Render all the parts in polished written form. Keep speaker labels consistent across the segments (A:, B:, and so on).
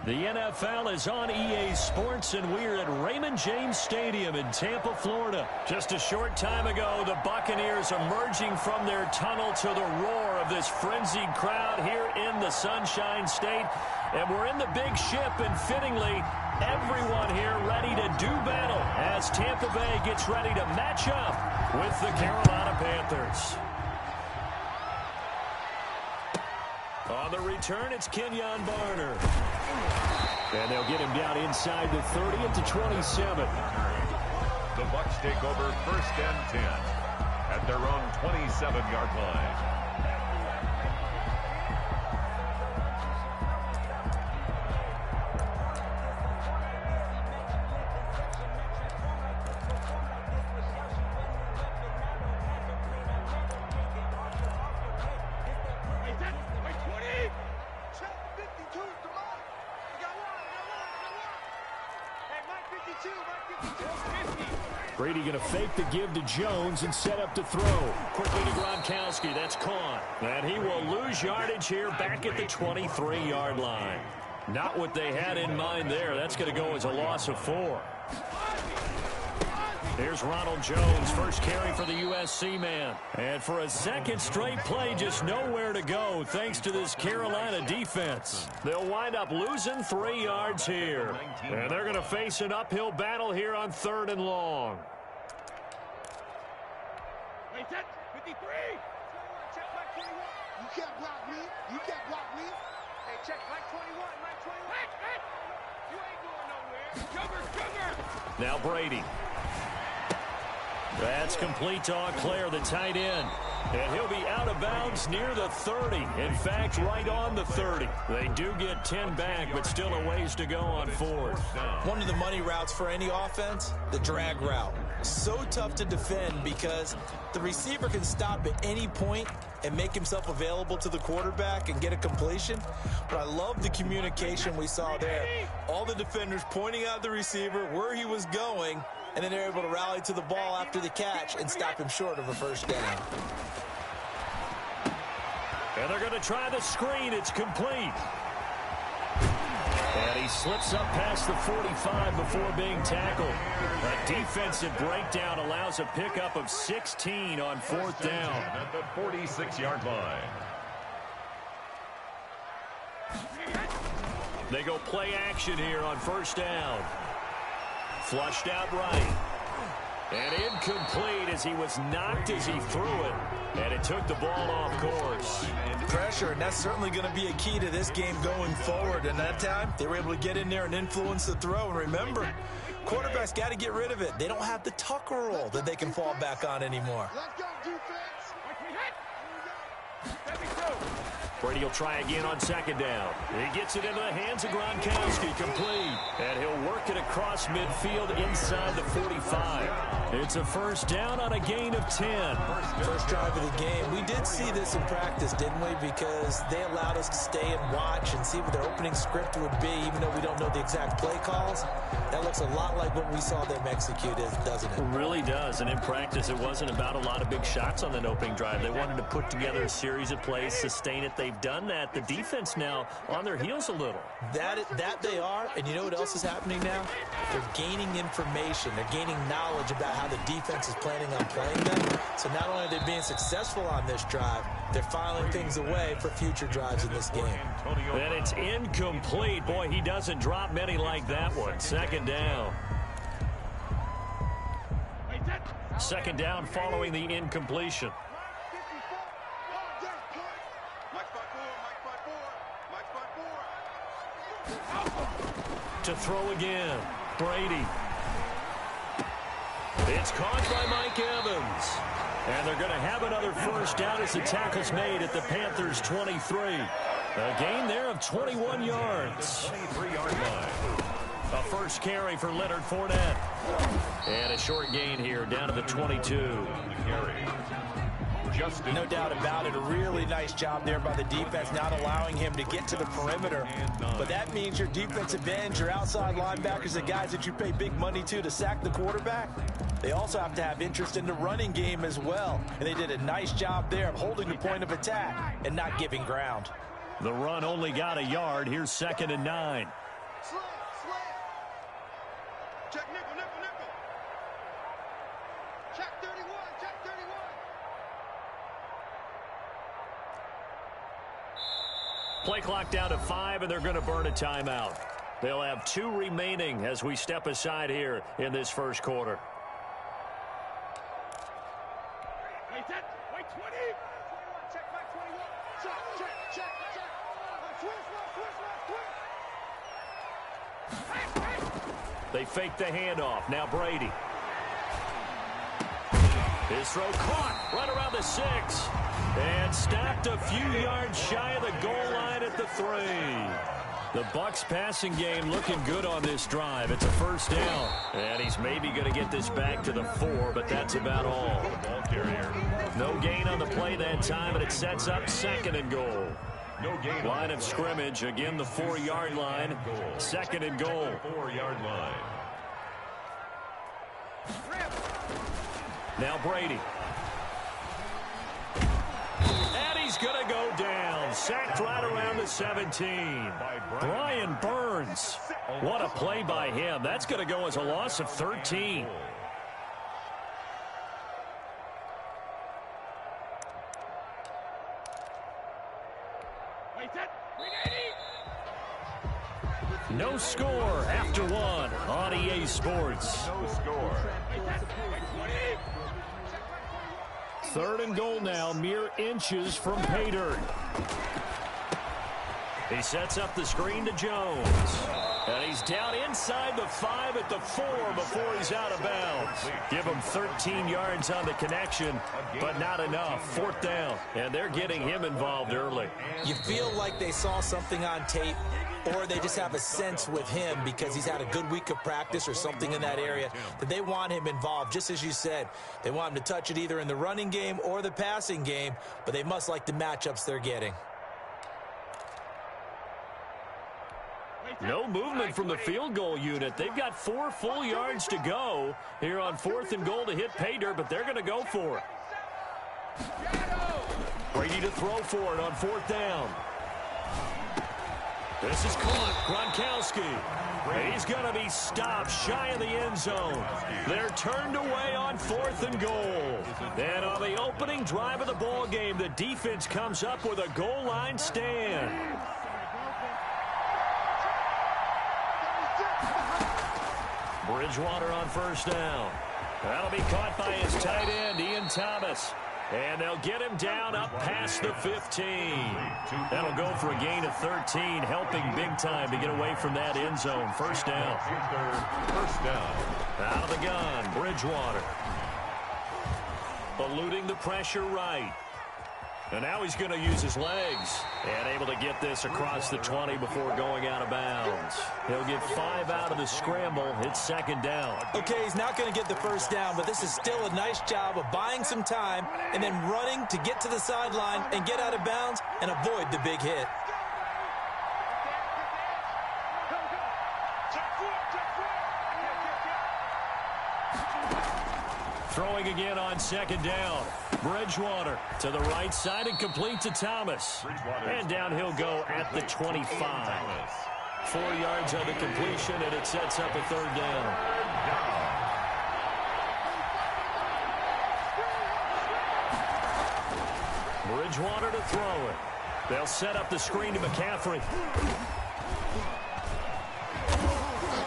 A: The NFL is on EA Sports, and we're at Raymond James Stadium in Tampa, Florida. Just a short time ago, the Buccaneers emerging from their tunnel to the roar of this frenzied crowd here in the Sunshine State. And we're in the big ship, and fittingly, everyone here ready to do battle as Tampa Bay gets ready to match up with the Carolina Panthers. On the return, it's Kenyon Barner. And they'll get him down inside the 30 at the 27.
B: The Bucs take over 1st and 10 at their own 27-yard line.
A: Brady going to fake the give to Jones and set up to throw. Quickly to Gronkowski. That's caught. And he will lose yardage here back at the 23-yard line. Not what they had in mind there. That's going to go as a loss of 4. Here's Ronald Jones, first carry for the USC man. And for a second straight play, just nowhere to go thanks to this Carolina defense. They'll wind up losing 3 yards here. And they're going to face an uphill battle here on 3rd and long.
C: Wait, set, 53. Check Mike 21. You can't block me. You can't block me. Hey, check Mike 21. Mike 21. You ain't going nowhere. Cover.
A: Now Brady. That's complete to Auclair, the tight end. And he'll be out of bounds near the 30. In fact, right on the 30. They do get 10 back, but still a ways to go on 4th.
D: One of the money routes for any offense, the drag route. So tough to defend because the receiver can stop at any point and make himself available to the quarterback and get a completion. But I love the communication we saw there. All the defenders pointing out the receiver, where he was going, and then they're able to rally to the ball after the catch and stop him short of a 1st down.
A: And they're going to try the screen. It's complete. And he slips up past the 45 before being tackled. A defensive breakdown allows a pickup of 16 on 4th down.
B: At the 46-yard line.
A: They go play action here on 1st down. Flushed out right. And incomplete as he was knocked as he threw it. And it took the ball off course.
D: Pressure, and that's certainly going to be a key to this game going forward. And that time, they were able to get in there and influence the throw. And remember, quarterbacks got to get rid of it. They don't have the tucker roll that they can fall back on anymore.
C: Let's go, defense.
A: Brady will try again on 2nd down. He gets it into the hands of Gronkowski, complete. And he'll work it across midfield inside the 45. It's a 1st down on a gain of 10.
D: First drive of the game. We did see this in practice, didn't we? Because they allowed us to stay and watch and see what their opening script would be, even though we don't know the exact play calls. That looks a lot like what we saw them execute, doesn't it?
A: It really does. And in practice, it wasn't about a lot of big shots on that opening drive. They wanted to put together a series of plays, sustain it. They've done that. The defense now on their heels a little.
D: That they are, and you know what else is happening now? They're gaining information. They're gaining knowledge about how the defense is planning on playing them. So not only are they being successful on this drive, they're filing things away for future drives in this game.
A: And it's incomplete. Boy, he doesn't drop many like that one. 2nd down. 2nd down following the incompletion. To throw again. Brady. It's caught by Mike Evans. And they're going to have another 1st down as the tackle's made at the Panthers' 23. A gain there of 21 yards.
B: 23-yard line.
A: A first carry for Leonard Fournette. And a short gain here down to the 22.
D: No doubt about it. A really nice job there by the defense, not allowing him to get to the perimeter. But that means your defensive ends, your outside linebackers, the guys that you pay big money to sack the quarterback, they also have to have interest in the running game as well. And they did a nice job there of holding the point of attack and not giving ground.
A: The run only got a yard. Here's 2nd and 9.
C: Slam. Check nickel. Check 31.
A: Play clock down to 5, and they're going to burn a timeout. They'll have 2 remaining as we step aside here in this first quarter.
C: Wait 20. 21, check my 21. Check. Twist.
A: They fake the handoff. Now Brady. His throw caught right around the 6. And stopped a few yards shy of the goal line at the 3. The Bucs passing game looking good on this drive. It's a first down. And he's maybe going to get this back to the 4, but that's about all.
B: Ball carrier.
A: No gain on the play that time, and it sets up 2nd and goal.
B: No gain.
A: Line of scrimmage, again the 4-yard line. 2nd and goal.
B: 4-yard line.
A: Now Brady. And he's going to go down. Sacked right around the 17. Brian Burns. What a play by him. That's going to go as a loss of 13. No score after 1 on EA Sports.
B: No score.
A: 3rd and goal now, mere inches from pay dirt. He sets up the screen to Jones. And he's down inside the 5 at the 4 before he's out of bounds. Give him 13 yards on the connection, but not enough. 4th down, and they're getting him involved early.
D: You feel like they saw something on tape, or they just have a sense with him because he's had a good week of practice or something in that area that they want him involved. Just as you said, they want him to touch it either in the running game or the passing game, but they must like the matchups they're getting.
A: No movement from the field goal unit. They've got 4 full yards to go here on 4th and goal to hit pay dirt, but they're going to go for it. Brady to throw for it on 4th down. This is caught. Gronkowski. He's going to be stopped shy of the end zone. They're turned away on 4th and goal. And on the opening drive of the ball game, the defense comes up with a goal line stand. Bridgewater on 1st down. That'll be caught by his tight end, Ian Thomas. And they'll get him down up past the 15. That'll go for a gain of 13, helping big time to get away from that end zone. 1st down.
B: 1st down.
A: Out of the gun, Bridgewater. Eluding the pressure right. And now he's going to use his legs. And able to get this across the 20 before going out of bounds. He'll get 5 out of the scramble. It's 2nd down.
D: Okay, he's not going to get the 1st down, but this is still a nice job of buying some time and then running to get to the sideline and get out of bounds and avoid the big hit.
A: Throwing again on 2nd down. Bridgewater to the right side and complete to Thomas. And down he'll go at the 25. 4 yards on the completion, and it sets up a 3rd down. Bridgewater to throw it. They'll set up the screen to McCaffrey.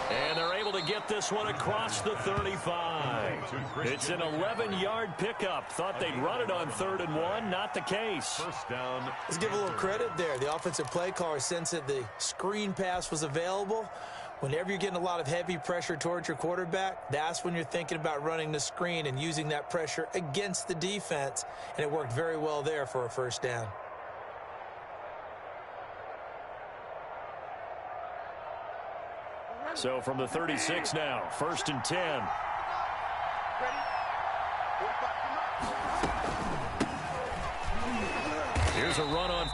A: And they're able to get this one across the 35. It's an 11-yard pickup. Thought they'd run it on 3rd and 1. Not the case.
B: 1st down.
D: Let's give a little credit there. The offensive play caller sensed that the screen pass was available. Whenever you're getting a lot of heavy pressure towards your quarterback, that's when you're thinking about running the screen and using that pressure against the defense. And it worked very well there for a 1st down.
A: So from the 36 now, 1st and 10. Here's a run on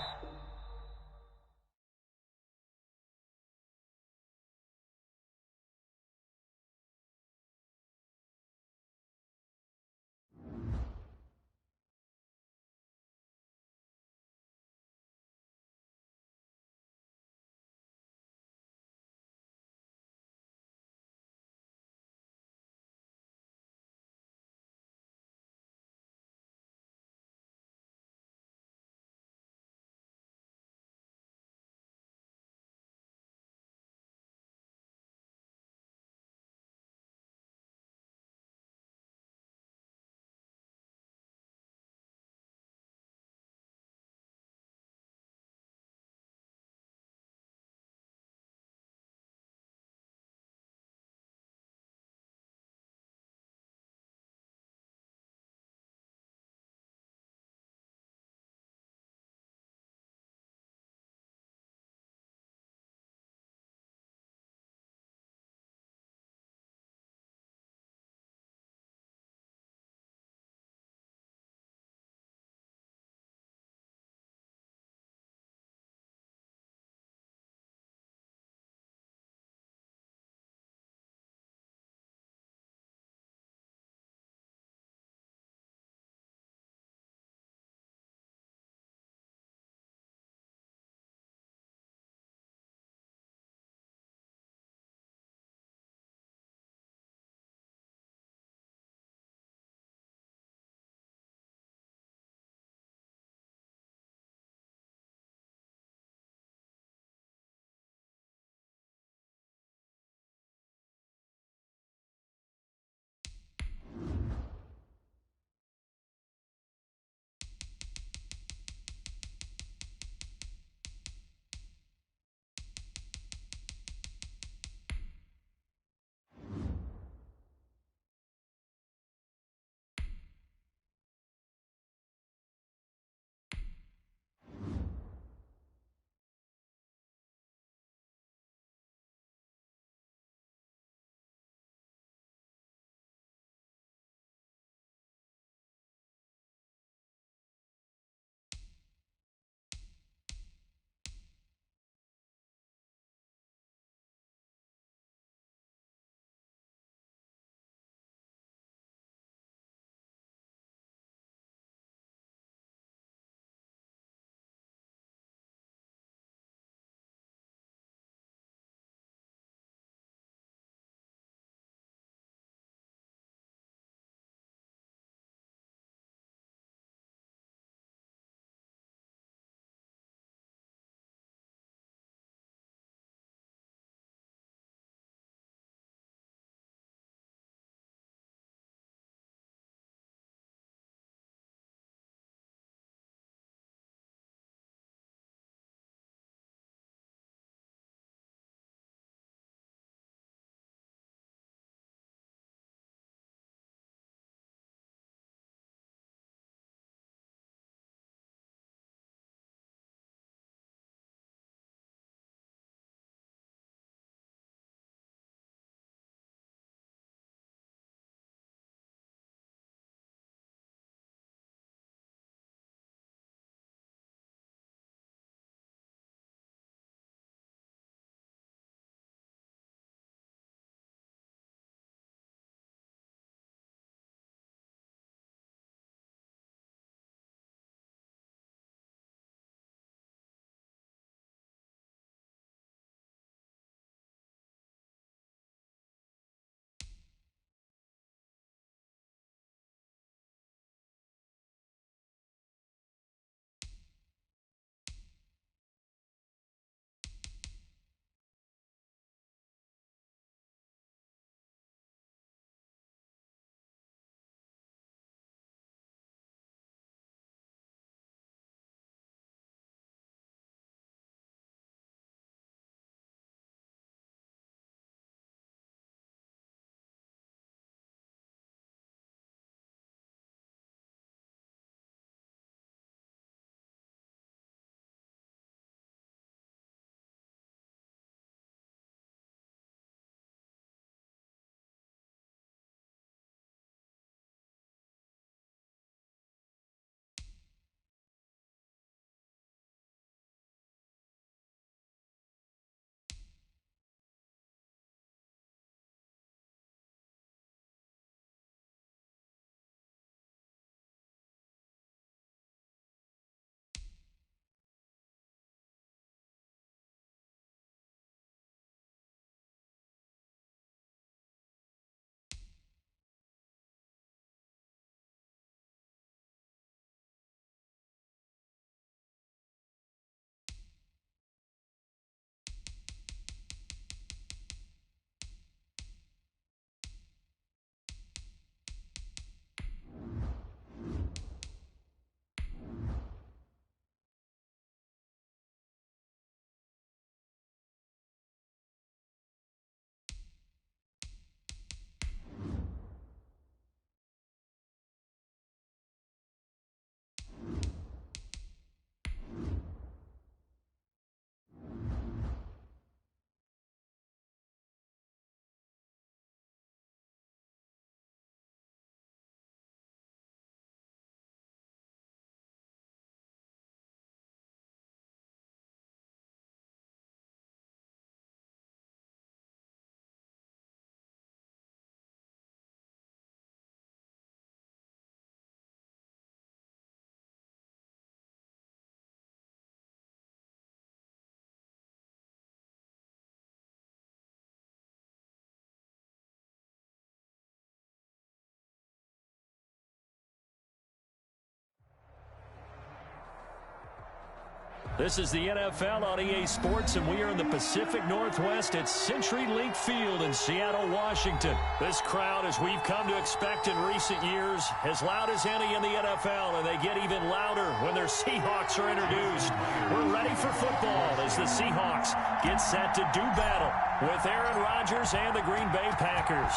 A: This is the NFL on EA Sports, and we are in the Pacific Northwest at CenturyLink Field in Seattle, Washington. This crowd, as we've come to expect in recent years, as loud as any in the NFL, and they get even louder when their Seahawks are introduced. We're ready for football as the Seahawks get set to do battle with Aaron Rodgers and the Green Bay Packers.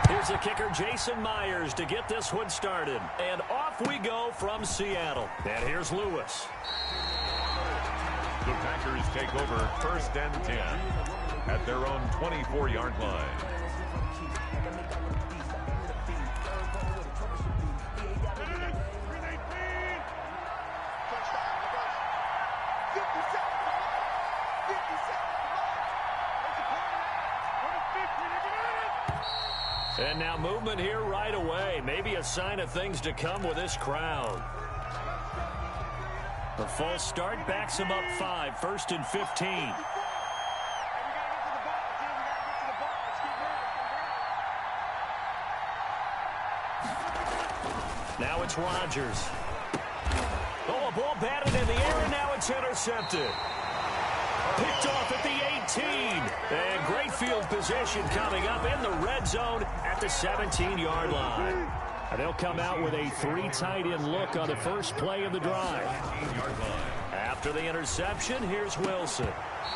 A: Here's the kicker, Jason Myers, to get this one started. And off we go from Seattle. And here's Lewis.
B: The Packers take over 1st and 10 at their own 24-yard line.
A: And now movement here right away. Maybe a sign of things to come with this crowd. The false start backs him up 5, 1st and 15. Now it's Rodgers. Oh, a ball batted in the air, and now it's intercepted. Picked off at the 18. And great field position coming up in the red zone at the 17-yard line. And they'll come out with a 3 tight end look on the first play of the drive. After the interception, here's Wilson.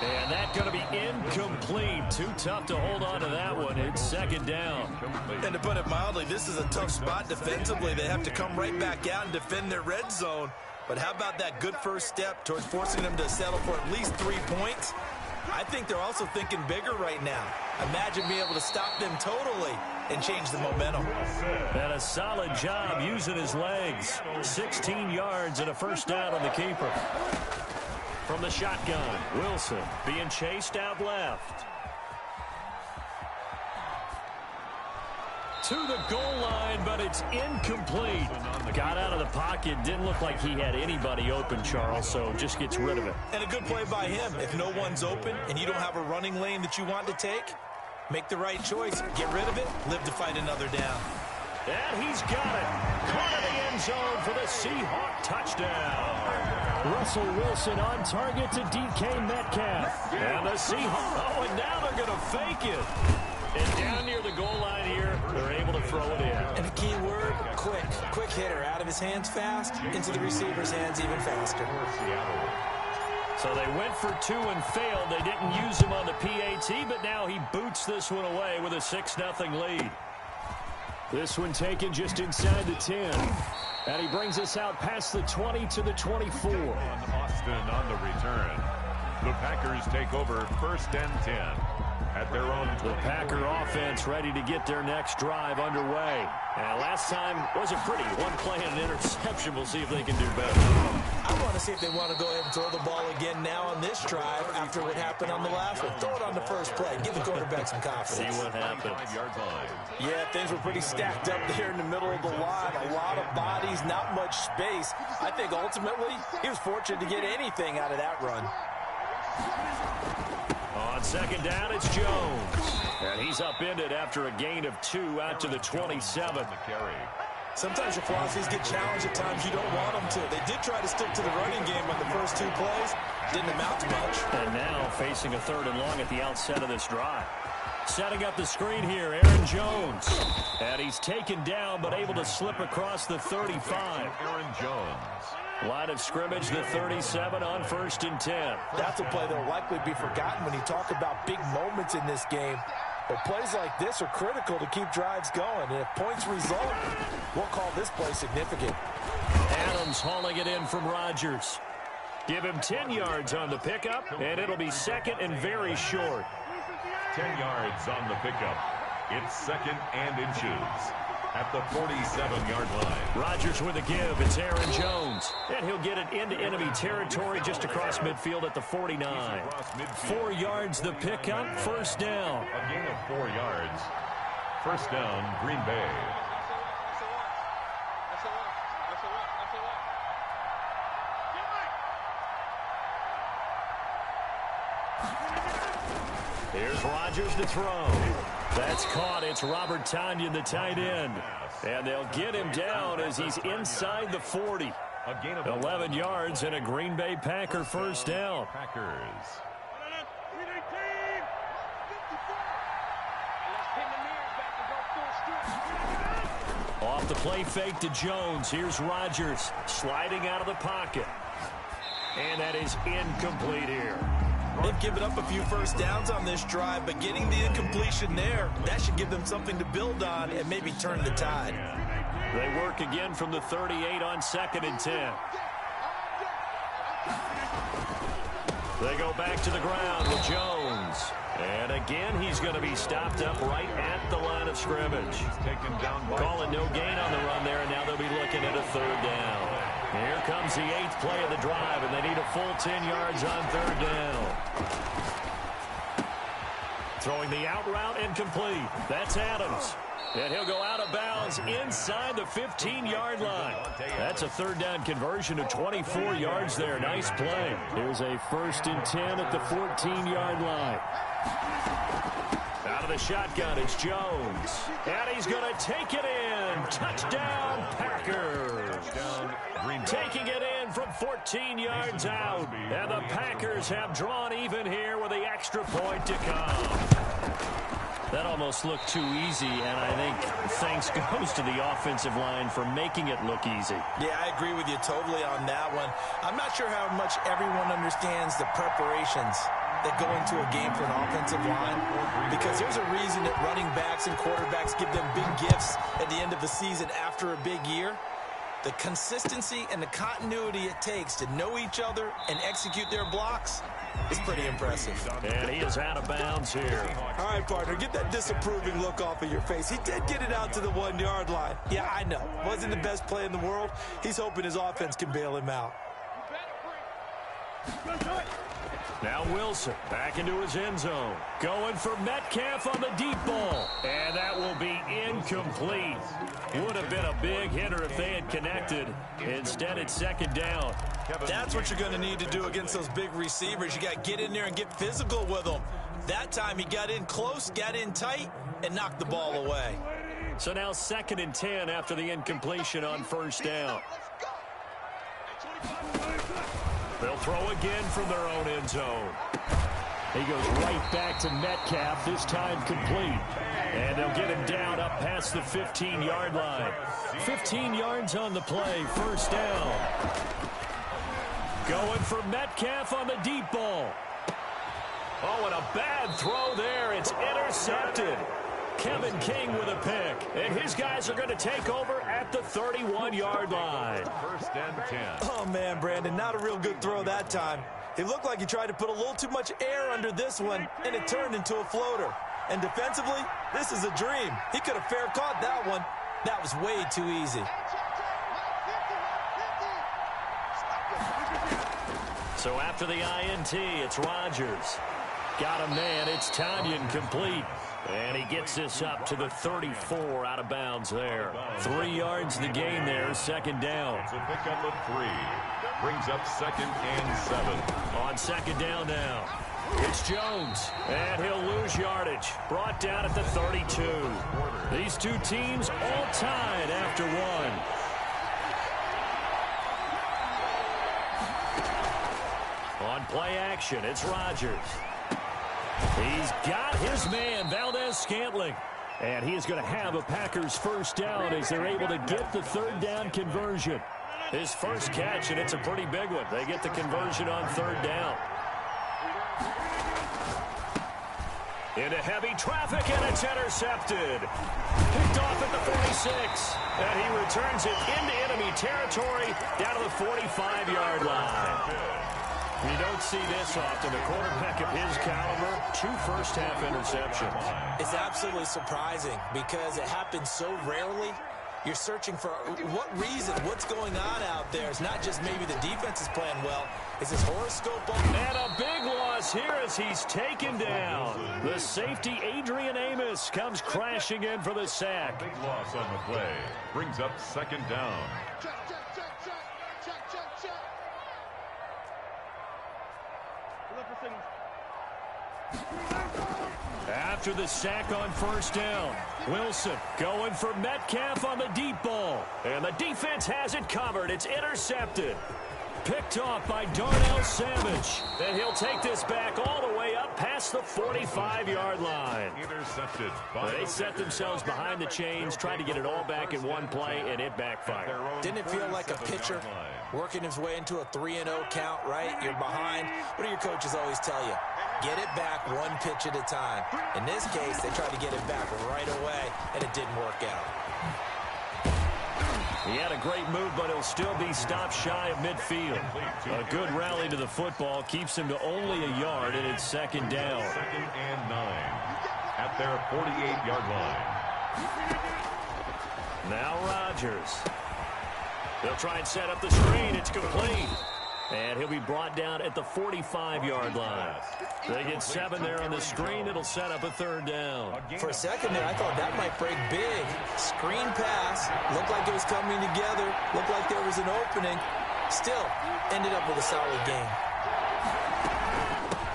A: And that's going to be incomplete. Too tough to hold on to that one. It's 2nd down.
D: And to put it mildly, this is a tough spot defensively. They have to come right back out and defend their red zone. But how about that good first step towards forcing them to settle for at least 3 points? I think they're also thinking bigger right now. Imagine being able to stop them totally and change the momentum.
A: And a solid job using his legs. 16 yards and a 1st down on the keeper. From the shotgun, Wilson being chased out left. To the goal line, but it's incomplete. Got out of the pocket. Didn't look like he had anybody open, Charles, so just gets rid of it.
D: And a good play by him. If no one's open and you don't have a running lane that you want to take, make the right choice. Get rid of it. Live to fight another down.
A: And he's got it. Caught in the end zone for the Seahawk touchdown. Russell Wilson on target to DK Metcalf. And the Seahawks. Oh, and now they're going to fake it. And down near the goal line here, they're able to throw it in.
D: And the key word, quick. Quick hitter. Out of his hands fast, into the receiver's hands even faster.
A: So they went for 2 and failed. They didn't use him on the PAT, but now he boots this one away with a 6-0 lead. This one taken just inside the 10. And he brings us out past the 20 to the 24.
B: Austin on the return. The Packers take over 1st and 10 at their own.
A: The Packer offense ready to get their next drive underway. And last time wasn't pretty. 1 play and an interception. We'll see if they can do better.
D: I want to see if they want to go ahead and throw the ball again now on this drive after what happened on the last one. Throw it on the first play. Give the quarterback some confidence.
A: See what happens.
D: Yeah, things were pretty stacked up there in the middle of the line. A lot of bodies, not much space. I think ultimately he was fortunate to get anything out of that run.
A: On 2nd down, it's Jones. And he's upended after a gain of 2 out to the 27.
D: Sometimes your philosophies get challenged at times you don't want them to. They did try to stick to the running game on the first 2 plays. Didn't amount to much.
A: And now facing a 3rd and long at the outset of this drive. Setting up the screen here, Aaron Jones. And he's taken down but able to slip across the 35.
B: Aaron Jones.
A: Line of scrimmage, the 37 on 1st and 10.
D: That's a play that will likely be forgotten when you talk about big moments in this game. But plays like this are critical to keep drives going. And if points result, we'll call this play significant.
A: Adams hauling it in from Rodgers. Give him 10 yards on the pickup, and it'll be 2nd and very short.
B: 10 yards on the pickup. It's 2nd and inches at the 47-yard line.
A: Rodgers with a give. It's Aaron Jones. And he'll get it into enemy territory just across midfield at the 49. 4 yards the pickup. 1st down.
B: A gain of 4 yards. 1st down, Green Bay.
A: Here's Rodgers to throw. That's caught. It's Robert Tonyan, the tight end. And they'll get him down as he's inside the 40.
B: A gain of
A: 11 yards and a Green Bay Packer first down.
B: Packers.
A: Off the play fake to Jones. Here's Rodgers sliding out of the pocket. And that is incomplete here.
D: They've given up a few first downs on this drive, but getting the incompletion there, that should give them something to build on and maybe turn the tide.
A: They work again from the 38 on 2nd and 10. They go back to the ground with Jones. And again, he's going to be stopped up right at the line of scrimmage.
B: Taken down by
A: Calling no gain on the run there, and now they'll be looking at a 3rd down. Here comes the 8th play of the drive, and they need a full 10 yards on 3rd down. Throwing the out route incomplete. That's Adams. And he'll go out of bounds inside the 15-yard line. That's a 3rd down conversion of 24 yards there. Nice play. Here's a 1st and 10 at the 14-yard line. Out of the shotgun, it's Jones. And he's going to take it in. Touchdown, Packers. Taking it in from 14 yards out. And the Packers have drawn even here with the extra point to come. That almost looked too easy, and I think thanks goes to the offensive line for making it look easy.
D: Yeah, I agree with you totally on that one. I'm not sure how much everyone understands the preparations that go into a game for an offensive line, because there's a reason that running backs and quarterbacks give them big gifts at the end of the season after a big year. The consistency and the continuity it takes to know each other and execute their blocks is pretty impressive.
A: And he is out of bounds here.
D: All right, partner, get that disapproving look off of your face. He did get it out to the 1-yard line. Yeah, I know. Wasn't the best play in the world. He's hoping his offense can bail him out.
A: Now Wilson back into his end zone. Going for Metcalf on the deep ball. And that will be incomplete. Would have been a big hitter if they had connected. Instead, it's 2nd down.
D: That's what you're going to need to do against those big receivers. You got to get in there and get physical with them. That time he got in close, got in tight, and knocked the ball away.
A: So now 2nd and 10 after the incompletion on 1st down. They'll throw again from their own end zone. He goes right back to Metcalf, this time complete. And they'll get him down up past the 15-yard line. 15 yards on the play, 1st down. Going for Metcalf on the deep ball. Oh, and a bad throw there. It's intercepted. Kevin King with a pick. And his guys are going to take over at the 31-yard line.
B: 1st and 10.
D: Oh, man, Brandon, not a real good throw that time. It looked like he tried to put a little too much air under this one, and it turned into a floater. And defensively, this is a dream. He could have fair caught that one. That was way too easy.
A: So after the INT, it's Rodgers. Got a man. It's Tanyan complete. And he gets this up to the 34 out of bounds there. 3 yards the gain there, 2nd down.
B: It's a pickup of 3. Brings up 2nd and 7.
A: On 2nd down now. It's Jones. And he'll lose yardage. Brought down at the 32. These two teams all tied after one. On play action, it's Rodgers. He's got his man, Valdez-Scantling. And he is going to have a Packers 1st down as they're able to get the 3rd down conversion. His first catch, and it's a pretty big one. They get the conversion on 3rd down. Into heavy traffic, and it's intercepted. Picked off at the 46. And he returns it into enemy territory down to the 45-yard line. You don't see this often. A quarterback of his caliber, 2 first-half interceptions.
D: It's absolutely surprising because it happens so rarely. You're searching for what reason, what's going on out there. It's not just maybe the defense is playing well. It's his horoscope.
A: And a big loss here as he's taken down. The safety, Adrian Amos, comes crashing in for the sack.
B: Big loss on the play. Brings up 2nd down.
A: After the sack on first down, Wilson going for Metcalf on the deep ball. And the defense has it covered. It's intercepted. Picked off by Darnell Savage. And he'll take this back all the way up past the 45-yard line.
B: Intercepted.
A: They set themselves behind the chains, tried to get it all back in one play, and it backfired.
D: Didn't it feel like a pitcher working his way into a 3-0 count, right? You're behind. What do your coaches always tell you? Get it back one pitch at a time. In this case, they tried to get it back right away, and it didn't work out.
A: He had a great move, but he'll still be stopped shy of midfield. A good rally to the football keeps him to only a yard, and it's second down.
B: 2nd and 9 at their 48-yard line.
A: Now Rodgers. They'll try and set up the screen. It's complete. And he'll be brought down at the 45-yard line. They get 7 there on the screen. It'll set up a third down.
D: For a second there, I thought that might break big. Screen pass. Looked like it was coming together. Looked like there was an opening. Still, ended up with a solid game.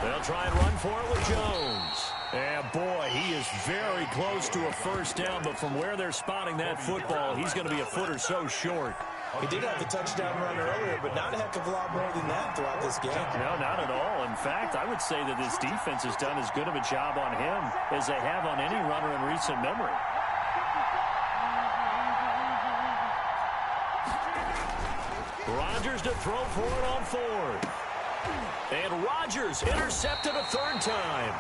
A: They'll try and run for it with Jones. And boy, he is very close to a first down, but from where they're spotting that football, he's going to be a foot or so short.
D: He did have the touchdown run earlier, but not a heck of a lot more than that throughout this game.
A: No, not at all. In fact, I would say that this defense has done as good of a job on him as they have on any runner in recent memory. Rodgers to throw for it on fourth. And Rodgers intercepted a third time.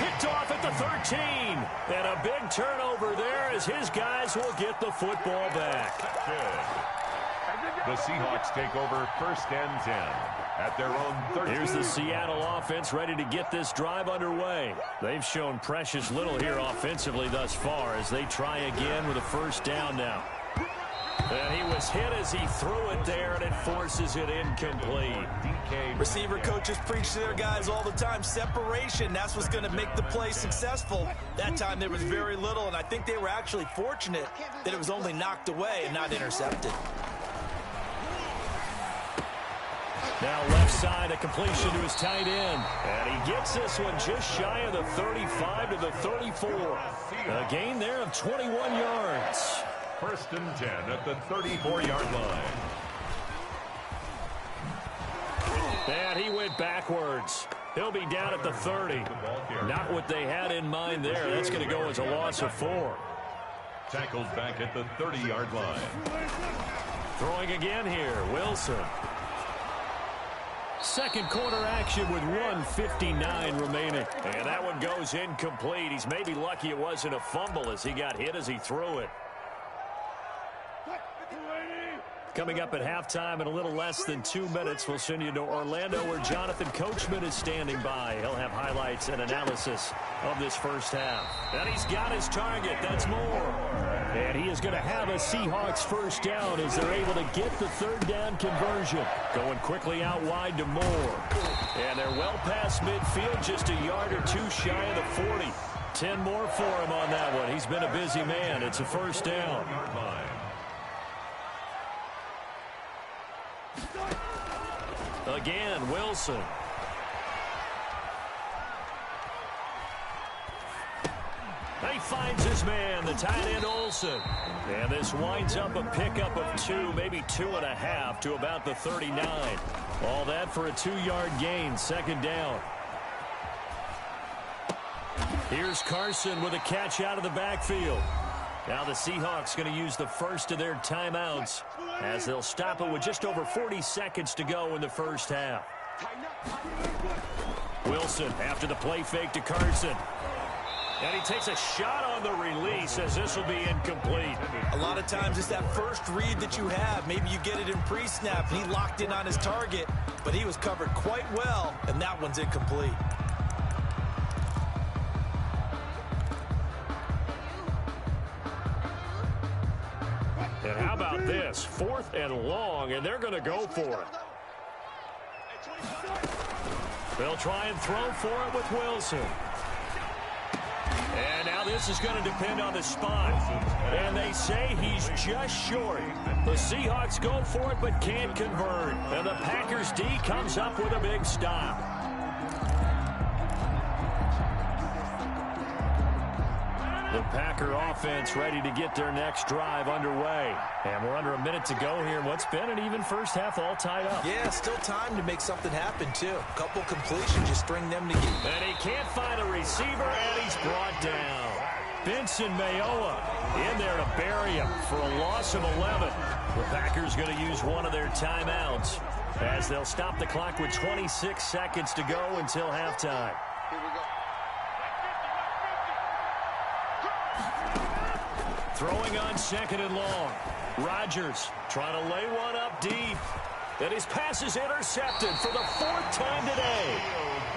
A: Picked off at the 13. And a big turnover there as his guys will get the football back.
B: The Seahawks take over 1st and 10 at their own 13.
A: Here's the Seattle offense ready to get this drive underway. They've shown precious little here offensively thus far as they try again with a first down now. And he was hit as he threw it there, and it forces it incomplete.
D: Receiver coaches preach to their guys all the time. Separation, that's what's going to make the play successful. That time there was very little, and I think they were actually fortunate that it was only knocked away and not intercepted.
A: Now left side, a completion to his tight end. And he gets this one just shy of the 35 to the 34. A gain there of 21 yards.
B: 1st and 10 at the 34-yard line.
A: And he went backwards. He'll be down at the 30. Not what they had in mind there. That's going to go as a loss of 4.
B: Tackled back at the 30-yard line.
A: Throwing again here, Wilson. Second quarter action with 1:59 remaining. And that one goes incomplete. He's maybe lucky it wasn't a fumble as he got hit as he threw it. Coming up at halftime in a little less than 2 minutes, we'll send you to Orlando where Jonathan Coachman is standing by. He'll have highlights and analysis of this first half. And he's got his target. That's Moore. And he is going to have a Seahawks first down as they're able to get the third down conversion. Going quickly out wide to Moore. And they're well past midfield, just a yard or two shy of the 40. 10 more for him on that one. He's been a busy man. It's a first down. Again, Wilson. He finds his man, the tight end Olsen. And this winds up a pickup of 2, maybe 2.5 to about the 39. All that for a 2-yard gain, second down. Here's Carson with a catch out of the backfield. Now the Seahawks going to use the first of their timeouts as they'll stop it with just over 40 seconds to go in the first half. Wilson after the play fake to Carson. And he takes a shot on the release as this will be incomplete.
D: A lot of times it's that first read that you have. Maybe you get it in pre-snap. He locked in on his target, but he was covered quite well, and that one's incomplete.
A: And how about this? 4th and long, and they're going to go for it. They'll try and throw for it with Wilson. And now this is going to depend on the spot. And they say he's just short. The Seahawks go for it but can't convert. And the Packers D comes up with a big stop. The Packer offense ready to get their next drive underway. And we're under a minute to go here. What's been an even first half all tied up.
D: Yeah, still time to make something happen, too. A couple completions, just string them together.
A: And he can't find a receiver, and he's brought down. Benson Mayowa in there to bury him for a loss of 11. The Packers going to use one of their timeouts as they'll stop the clock with 26 seconds to go until halftime.
C: Here we go.
A: Throwing on second and long. Rodgers trying to lay one up deep. And his pass is intercepted for the fourth time today.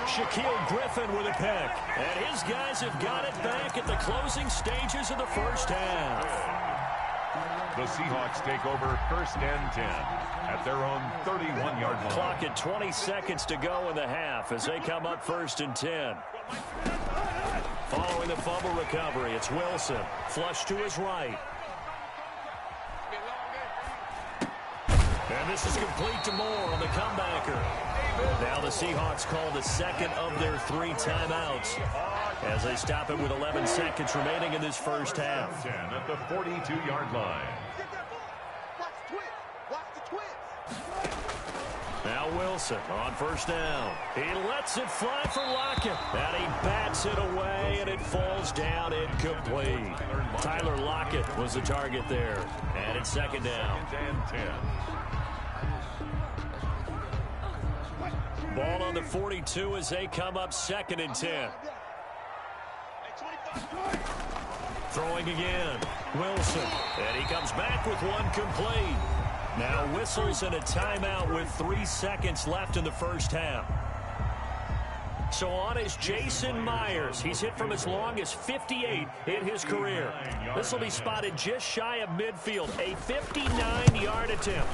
A: Shaquille Griffin with a pick. And his guys have got it back at the closing stages of the first half.
B: The Seahawks take over first and 10 at their own 31-yard line.
A: Clock at 20 seconds to go in the half as they come up first and 10. Following the fumble recovery, it's Wilson. Flush to his right. And this is complete to Moore on the comebacker. Now the Seahawks call the second of their 3 timeouts as they stop it with 11 seconds remaining in this first half.
B: 10 at the 42-yard line.
C: Watch the twist. Watch the twist.
A: Now Wilson on first down. He lets it fly for Lockett. And he bats it away, and it falls down incomplete. Tyler Lockett was the target there. And it's second down.
B: And 10.
A: Ball on the 42 as they come up second and 10. Throwing again. Wilson. And he comes back with one complete. Now whistles and a timeout with 3 seconds left in the first half. So on is Jason Myers. He's hit from as long as 58 in his career. This will be spotted just shy of midfield. A 59-yard attempt.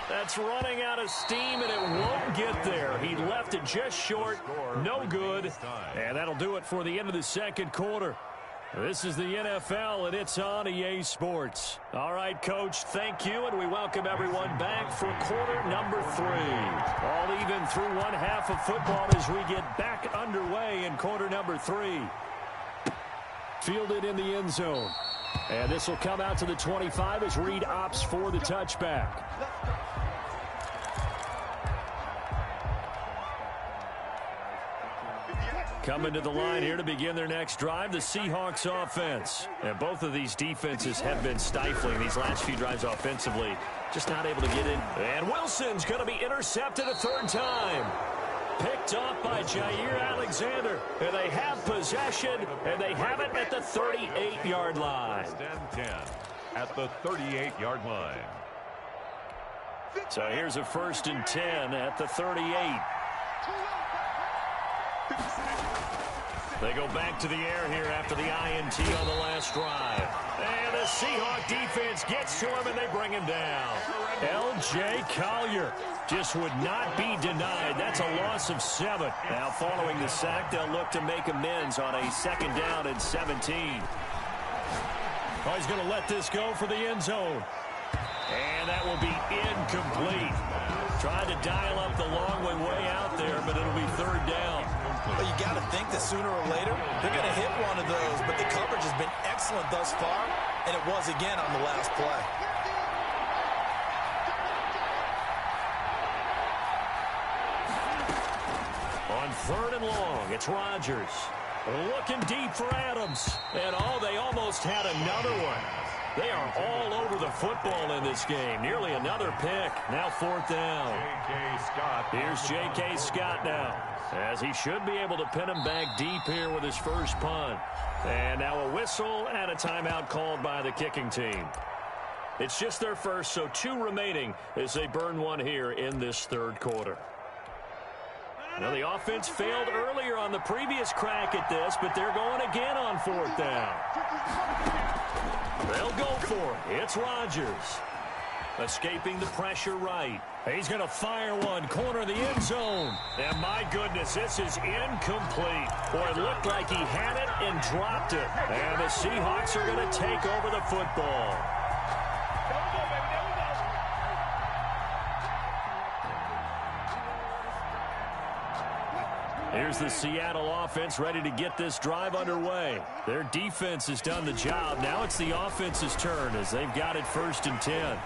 A: That's running out of steam, and it won't get there. He left it just short. No good. And that'll do it for the end of the second quarter. This is the NFL, and it's on EA Sports. All right, Coach, thank you, and we welcome everyone back for quarter number 3. All even through one half of football as we get back underway in quarter number 3. Fielded in the end zone. And this will come out to the 25 as Reed opts for the touchback. Coming to the line here to begin their next drive, the Seahawks offense. And both of these defenses have been stifling these last few drives offensively. Just not able to get in. And Wilson's going to be intercepted a third time. Picked off by Jair Alexander. And they have possession, and they have it at the 38-yard line.
B: First and 10 at the 38-yard line.
A: So here's a first and 10 at the 38. They go back to the air here after the INT on the last drive. And the Seahawk defense gets to him, and they bring him down. L.J. Collier just would not be denied. That's a loss of 7. Now following the sack, they'll look to make amends on a second down and 17. Oh, he's going to let this go for the end zone. And that will be incomplete. Tried to dial up the long way out there, but it'll be third down.
D: But you got to think that sooner or later, they're going to hit one of those. But the coverage has been excellent thus far, and it was again on the last play.
A: On third and long, it's Rodgers. Looking deep for Adams. And they almost had another one. They are all over the football in this game. Nearly another pick. Now fourth down.
B: J.K. Scott.
A: Here's J.K. Scott now, as he should be able to pin him back deep here with his first punt. And now a whistle and a timeout called by the kicking team. It's just their first, so 2 remaining as they burn one here in this third quarter. Now the offense failed earlier on the previous crack at this, but they're going again on fourth down. They'll go for it. It's Rodgers. Escaping the pressure right. He's going to fire one. Corner of the end zone. And my goodness, this is incomplete. Boy, it looked like he had it and dropped it. And the Seahawks are going to take over the football. Here's the Seattle offense ready to get this drive underway. Their defense has done the job. Now it's the offense's turn as they've got it 1st and 10.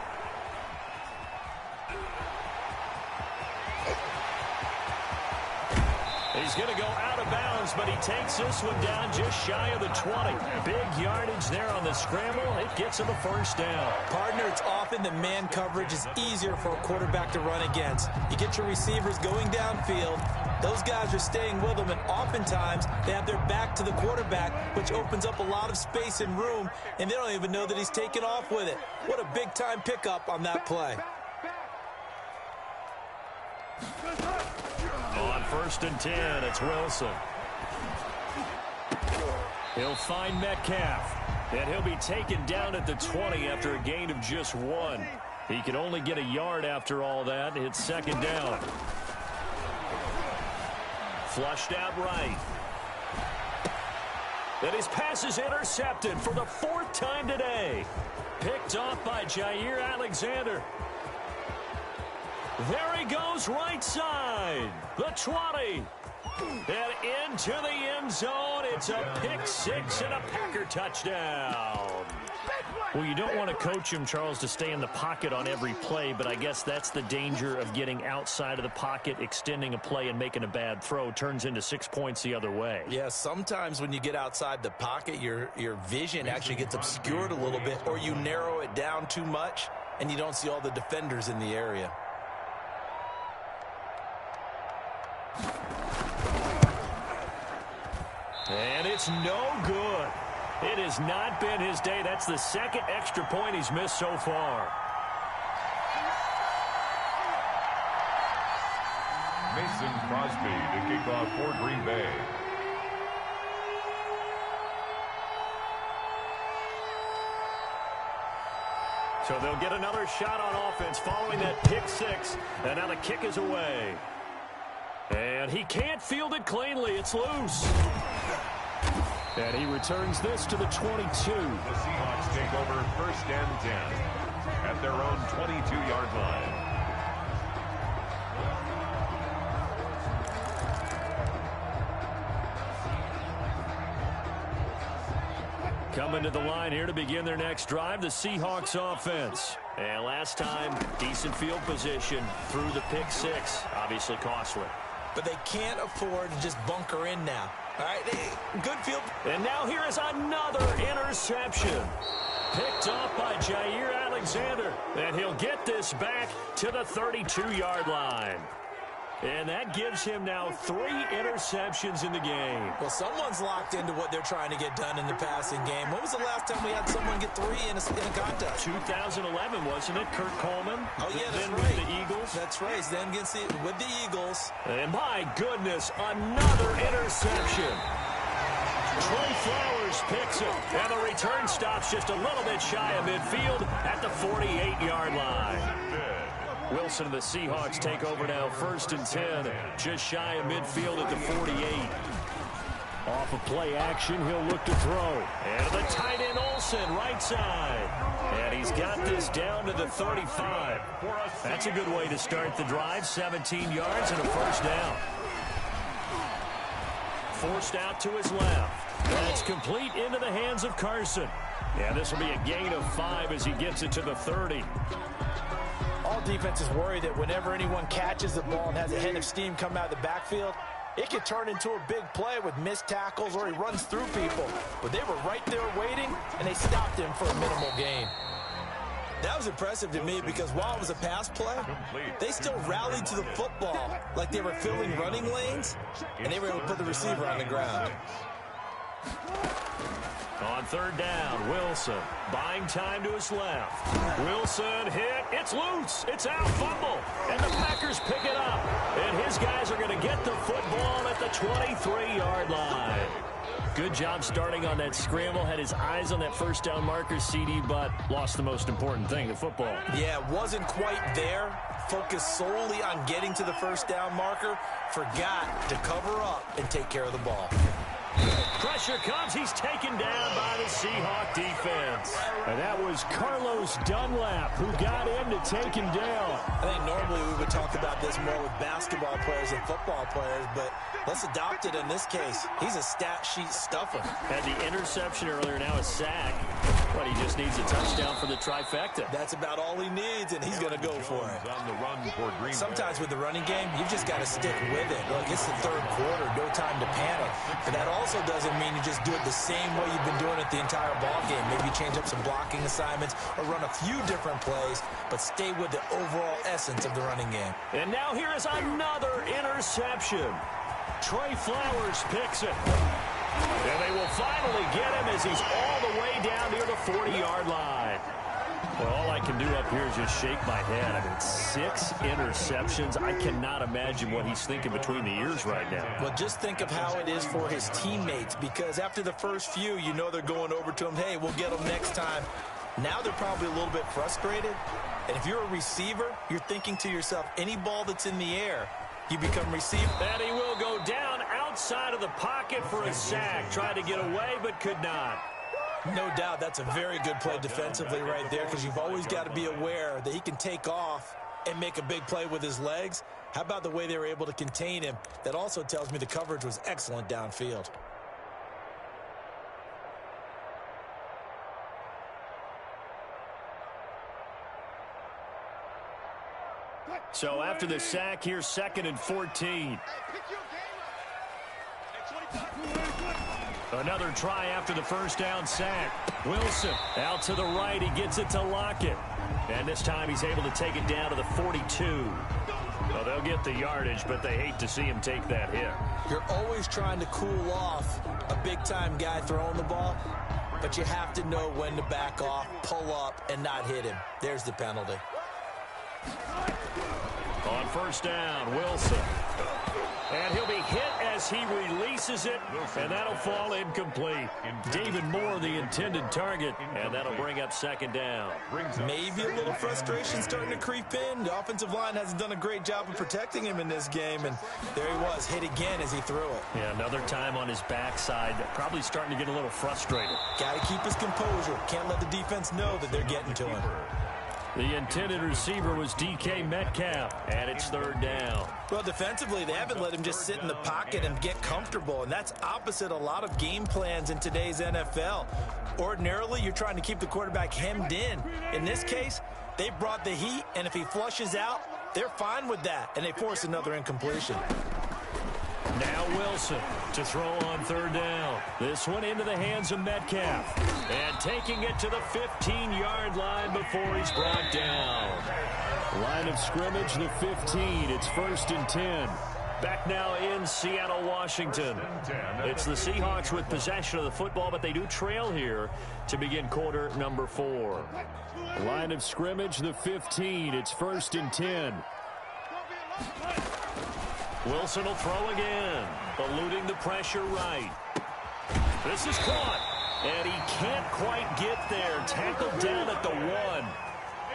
A: He's going to go out of bounds, but he takes this one down just shy of the 20. Big yardage there on the scramble. It gets him a 1st down.
D: Partner, it's often that man coverage is easier for a quarterback to run against. You get your receivers going downfield. Those guys are staying with them, and oftentimes they have their back to the quarterback, which opens up a lot of space and room, and they don't even know that he's taken off with it. What a big-time pickup on that play.
A: On 1st and 10, it's Wilson. He'll find Metcalf, and he'll be taken down at the 20 after a gain of just 1. He can only get a yard after all that. It's 2nd down. Flushed out right. And his pass is intercepted for the 4th time today. Picked off by Jair Alexander. There he goes, right side. The 20. And into the end zone. It's a pick 6 and a Packer touchdown. Well, you don't want to coach him, Charles, to stay in the pocket on every play, but I guess that's the danger of getting outside of the pocket, extending a play, and making a bad throw. Turns into 6 points the other way.
D: Yeah, sometimes when you get outside the pocket, your vision actually gets obscured a little bit, or you narrow it down too much, and you don't see all the defenders in the area.
A: And it's no good. It has not been his day. That's the 2nd extra point he's missed so far.
B: Mason Crosby to kick off for Green Bay.
A: So they'll get another shot on offense following that pick 6. And now the kick is away. And he can't field it cleanly. It's loose. And he returns this to the 22.
B: The Seahawks take over 1st and 10 at their own 22-yard line.
A: Coming to the line here to begin their next drive, the Seahawks offense. And last time, decent field position through the pick 6. Obviously costly.
D: But they can't afford to just bunker in now. All right, good field.
A: And now here is another interception. Picked off by Jair Alexander. And he'll get this back to the 32-yard line. And that gives him now 3 interceptions in the game.
D: Well, someone's locked into what they're trying to get done in the passing game. When was the last time we had someone get 3 in a contest?
A: 2011, wasn't it? Kurt Coleman.
D: Oh, yeah, that's
A: then
D: right.
A: With the Eagles.
D: That's right. Then with the Eagles.
A: And my goodness, another interception. Trey Flowers picks it, and the return stops just a little bit shy of midfield at the 48-yard line. Wilson and the Seahawks take over now 1st and 10, just shy of midfield at the 48. Off of play action, he'll look to throw. And the tight end Olsen, right side. And he's got this down to the 35. That's a good way to start the drive, 17 yards and a 1st down. Forced out to his left. That's complete into the hands of Carson. Yeah, this will be a gain of 5 as he gets it to the 30.
D: All defenses worry that whenever anyone catches the ball and has a head of steam come out of the backfield, it could turn into a big play with missed tackles or he runs through people. But they were right there waiting, and they stopped him for a minimal gain. That was impressive to me because while it was a pass play, they still rallied to the football like they were filling running lanes, and they were able to put the receiver on the ground.
A: On 3rd down, Wilson buying time to his left. Wilson hit. It's loose. It's out. Fumble. And the Packers pick it up. And his guys are going to get the football at the 23-yard line. Good job starting on that scramble. Had his eyes on that 1st down marker, CD, but lost the most important thing, the football.
D: Yeah, wasn't quite there. Focused solely on getting to the 1st down marker. Forgot to cover up and take care of the ball.
A: Pressure comes. He's taken down by the Seahawk defense. And that was Carlos Dunlap who got in to take him down.
D: I think normally we would talk about this more with basketball players and football players, but let's adopt it in this case. He's a stat sheet stuffer.
A: Had the interception earlier, now a sack. But he just needs a touchdown for the trifecta.
D: That's about all he needs, and he's going to go for it.
B: On the run for Green Bay.
D: Sometimes with the running game, you've just got to stick with it. Look, it's the third quarter, no time to panic. But that also doesn't mean you just do it the same way you've been doing it the entire ball game. Maybe change up some blocking assignments or run a few different plays, but stay with the overall essence of the running game.
A: And now here is another interception. Trey Flowers picks it. And they will finally get him as he's all the way down near the 40-yard line. Well, all I can do up here is just shake my head. I mean, 6 interceptions. I cannot imagine what he's thinking between the ears right now.
D: Well, just think of how it is for his teammates, because after the first few, you know they're going over to him, hey, we'll get him next time. Now they're probably a little bit frustrated. And if you're a receiver, you're thinking to yourself, any ball that's in the air, you become receiver.
A: And he will go down outside of the pocket for a sack. Tried to get away, but could not.
D: No doubt that's a very good play defensively right there, because you've always got to be aware that he can take off and make a big play with his legs. How about the way they were able to contain him? That also tells me the coverage was excellent downfield.
A: So after the sack, here's 2nd and 14. Another try after the first down sack. Wilson out to the right. He gets it to Lockett. And this time he's able to take it down to the 42. Well, they'll get the yardage, but they hate to see him take that hit.
D: You're always trying to cool off a big-time guy throwing the ball, but you have to know when to back off, pull up, and not hit him. There's the penalty.
A: On first down, Wilson. And he'll be hit as he releases it, and that'll fall incomplete. David Moore, the intended target, and that'll bring up 2nd down.
D: Maybe a little frustration starting to creep in. The offensive line hasn't done a great job of protecting him in this game, and there he was, hit again as he threw it.
A: Yeah, another time on his backside, probably starting to get a little frustrated.
D: Got to keep his composure. Can't let the defense know that they're getting to him.
A: The intended receiver was DK Metcalf, and it's 3rd down.
D: Well, defensively, they haven't let him just sit in the pocket and get comfortable, and that's opposite a lot of game plans in today's NFL. Ordinarily, you're trying to keep the quarterback hemmed in. In this case, they brought the heat, and if he flushes out, they're fine with that, and they force another incompletion.
A: Now Wilson to throw on 3rd down. This one into the hands of Metcalf. And taking it to the 15-yard line before he's brought down. Line of scrimmage, the 15. It's 1st and 10. Back now in Seattle, Washington. It's the Seahawks with possession of the football, but they do trail here to begin quarter number 4. Line of scrimmage, the 15. It's 1st and 10. Wilson will throw again, eluding the pressure right. This is caught, and he can't quite get there. Tackled down at the 1.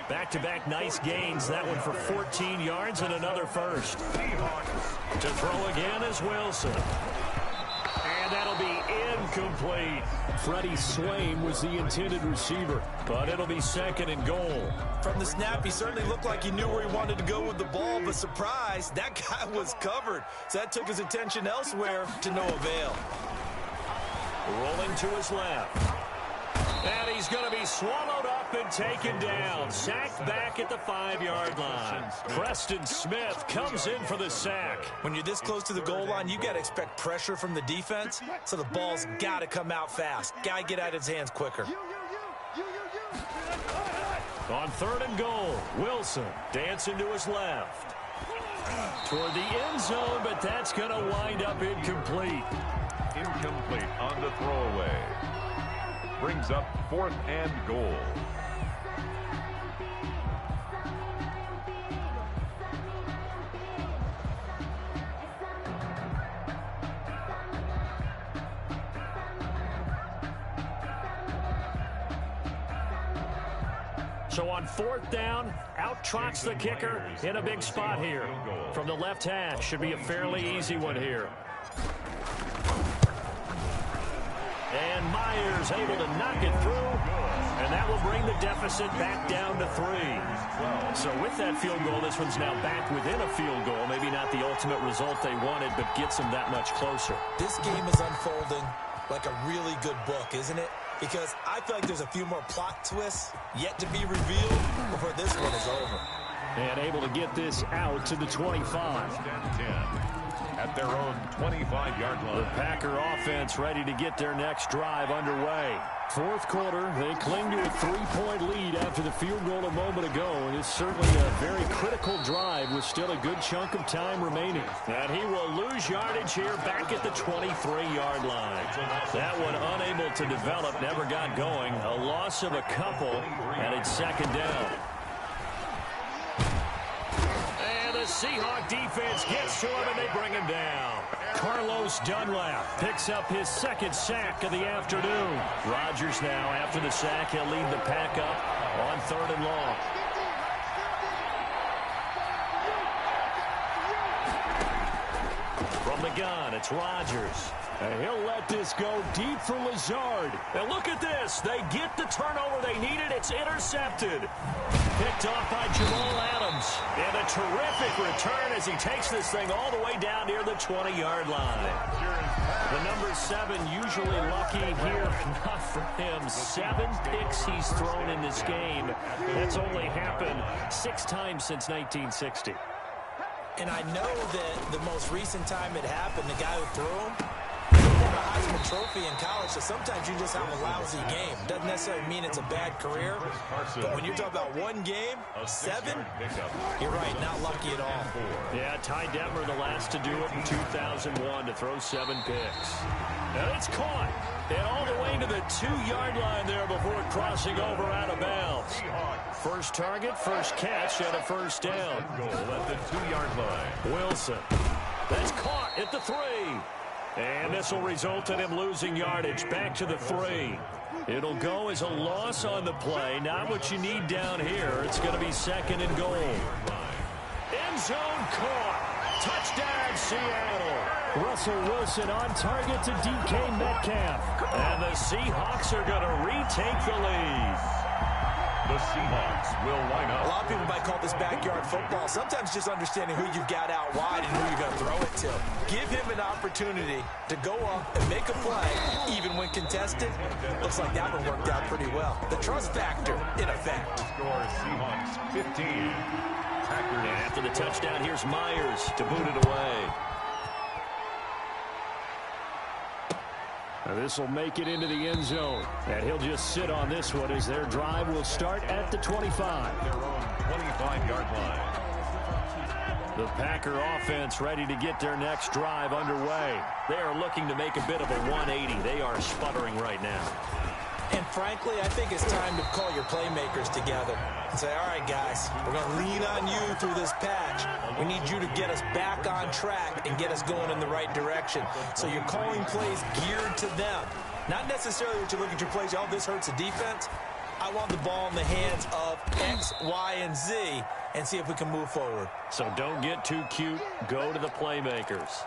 A: Back-to-back nice gains. That one for 14 yards and another first. To throw again is Wilson. And that'll be incomplete. Freddie Swain was the intended receiver, but it'll be 2nd and goal.
D: From the snap, he certainly looked like he knew where he wanted to go with the ball, but surprise, that guy was covered. So that took his attention elsewhere to no avail.
A: Rolling to his left. And he's going to be swallowed up and taken down. Sacked back at the 5-yard line. Preston Smith comes in for the sack.
D: When you're this close to the goal line, you got to expect pressure from the defense, so the ball's got to come out fast. Got to get out of his hands quicker.
A: On 3rd and goal, Wilson dancing to his left. Toward the end zone, but that's going to wind up incomplete.
B: Incomplete on the throwaway. Brings up 4th and goal.
A: So on 4th down, out trots the kicker in a big spot here. From the left hash, should be a fairly easy one here. And Myers able to knock it through. And that will bring the deficit back down to 3. So with that field goal, this one's now back within a field goal. Maybe not the ultimate result they wanted, but gets them that much closer.
D: This game is unfolding like a really good book, isn't it? Because I feel like there's a few more plot twists yet to be revealed before this one is over.
A: And able to get this out to the 25.
B: 10 at their own 25-yard line.
A: The Packer offense ready to get their next drive underway. Fourth quarter, they cling to a 3-point lead after the field goal a moment ago, and it's certainly a very critical drive with still a good chunk of time remaining. And he will lose yardage here back at the 23-yard line. That one unable to develop, never got going. A loss of a couple, and it's second down. And the Seahawk defense gets to him, and they bring him down. Carlos Dunlap picks up his second sack of the afternoon. Rodgers now, after the sack, he'll lead the pack up on 3rd and long. From the gun, it's Rodgers. And he'll let this go deep for Lazard. And look at this. They get the turnover they needed. It's intercepted. Picked off by Jamal Adams. And a terrific return as he takes this thing all the way down near the 20-yard line. The number 7 usually lucky here. Not for him. 7 picks he's thrown in this game. That's only happened 6 times since 1960.
D: And I know that the most recent time it happened, the guy who threw him, won a Heisman Trophy in college, so sometimes you just have a lousy game. Doesn't necessarily mean it's a bad career, but when you're talking about one game, 7, you're right, not lucky at all.
A: Yeah, Ty Detmer the last to do it in 2001 to throw 7 picks. And it's caught. And all the way to the 2-yard line there before crossing over out of bounds. First target, first catch, and a first down.
B: Goal at the 2-yard line.
A: Wilson. That's caught at the 3. And this will result in him losing yardage back to the 3. It'll go as a loss on the play. Not what you need down here. It's going to be 2nd and goal. End zone caught. Touchdown, Seattle. Russell Wilson on target to DK Metcalf. And the Seahawks are going to retake the lead.
B: The Seahawks will line up.
D: A lot of people might call this backyard football. Sometimes just understanding who you've got out wide and who you're going to throw it to. Give him an opportunity to go up and make a play, even when contested. Looks like that one worked out pretty well. The trust factor, in effect.
B: Score Seahawks 15.
A: And after the touchdown, here's Myers to boot it away. This will make it into the end zone. And he'll just sit on this one as their drive will start at the 25.
B: Their own 25-yard line.
A: The Packer offense ready to get their next drive underway. They are looking to make a bit of a 180. They are sputtering right now.
D: And frankly, I think it's time to call your playmakers together and say, all right, guys, we're going to lean on you through this patch. We need you to get us back on track and get us going in the right direction. So you're calling plays geared to them. Not necessarily that you look at your plays, oh, this hurts the defense. I want the ball in the hands of X, Y, and Z and see if we can move forward.
A: So don't get too cute. Go to the playmakers.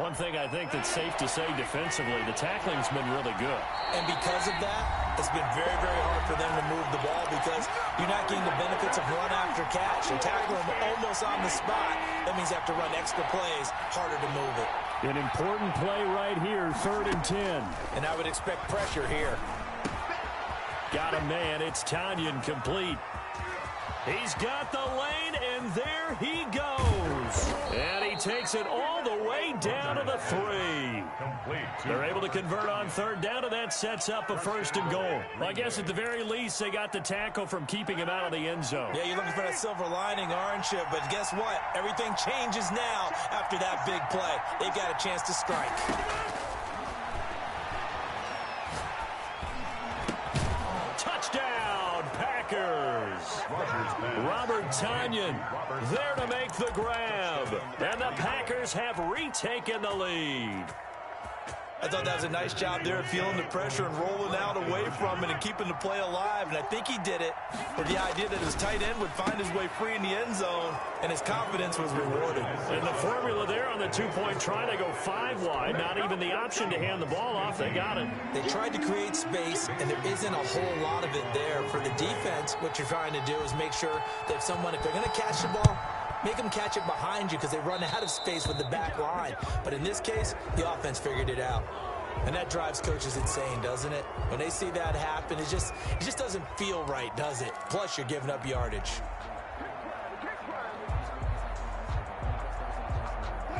A: One thing I think that's safe to say defensively, the tackling's been really good.
D: And because of that, it's been very, very hard for them to move the ball because you're not getting the benefits of run after catch. You're tackling them almost on the spot. That means you have to run extra plays, harder to move it.
A: An important play right here, 3rd and 10.
D: And I would expect pressure here.
A: Got a man, it's Tanyan complete. He's got the lane, and there he goes. And he takes it all the way down to the 3. They're able to convert on 3rd down, and that sets up a 1st and goal. Well, I guess at the very least, they got the tackle from keeping him out of the end zone.
D: Yeah, you're looking for that silver lining, aren't you? But guess what? Everything changes now after that big play. They've got a chance to strike.
A: Touchdown, Packers. Robert Tanyan there to make the grab. And the Packers have retaken the lead.
D: I thought that was a nice job there of feeling the pressure and rolling out away from it and keeping the play alive. And I think he did it with the idea that his tight end would find his way free in the end zone, and his confidence was rewarded.
A: And the formula there on the two-point try, they go 5 wide. Not even the option to hand the ball off. They got it.
D: They tried to create space, and there isn't a whole lot of it there. For the defense, what you're trying to do is make sure that if they're going to catch the ball, make them catch it behind you because they run out of space with the back line. But in this case, the offense figured it out. And that drives coaches insane, doesn't it? When they see that happen, it just doesn't feel right, does it? Plus, you're giving up yardage.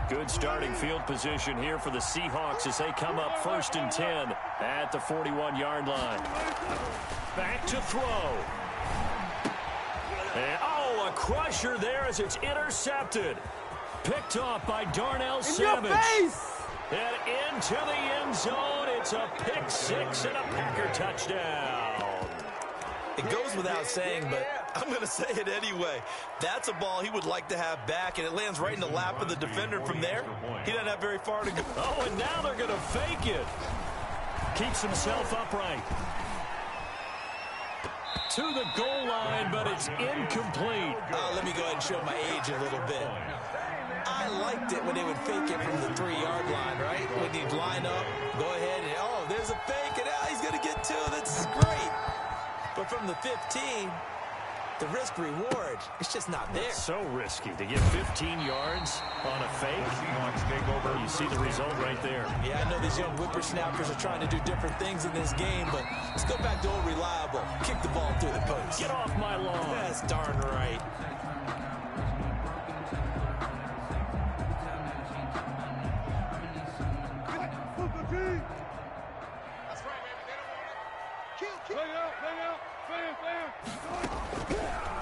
A: Good starting field position here for the Seahawks as they come up 1st and 10 at the 41-yard line. Back to throw. And, a crusher there as it's intercepted. Picked off by Darnell Savage. And into the end zone. It's a pick 6 and a Packer touchdown.
D: It goes without saying, but I'm going to say it anyway. That's a ball he would like to have back, and it lands right in the lap of the defender. From there, he doesn't have very far to go.
A: Oh, and now they're going to fake it. Keeps himself upright. To the goal line, but it's incomplete.
D: Let me go ahead and show my age a little bit. I liked it when they would fake it from the 3-yard line, right? When you'd line up, go ahead, and there's a fake, and he's going to get 2. That's great. But from the 15, the risk-reward, it's just not there.
A: It's so risky to get 15 yards on a fake. You see the result right there.
D: Yeah, I know these young whippersnappers are trying to do different things in this game, but let's go back to old reliable. Kick the ball through the post.
A: Get off my lawn.
D: That's darn right.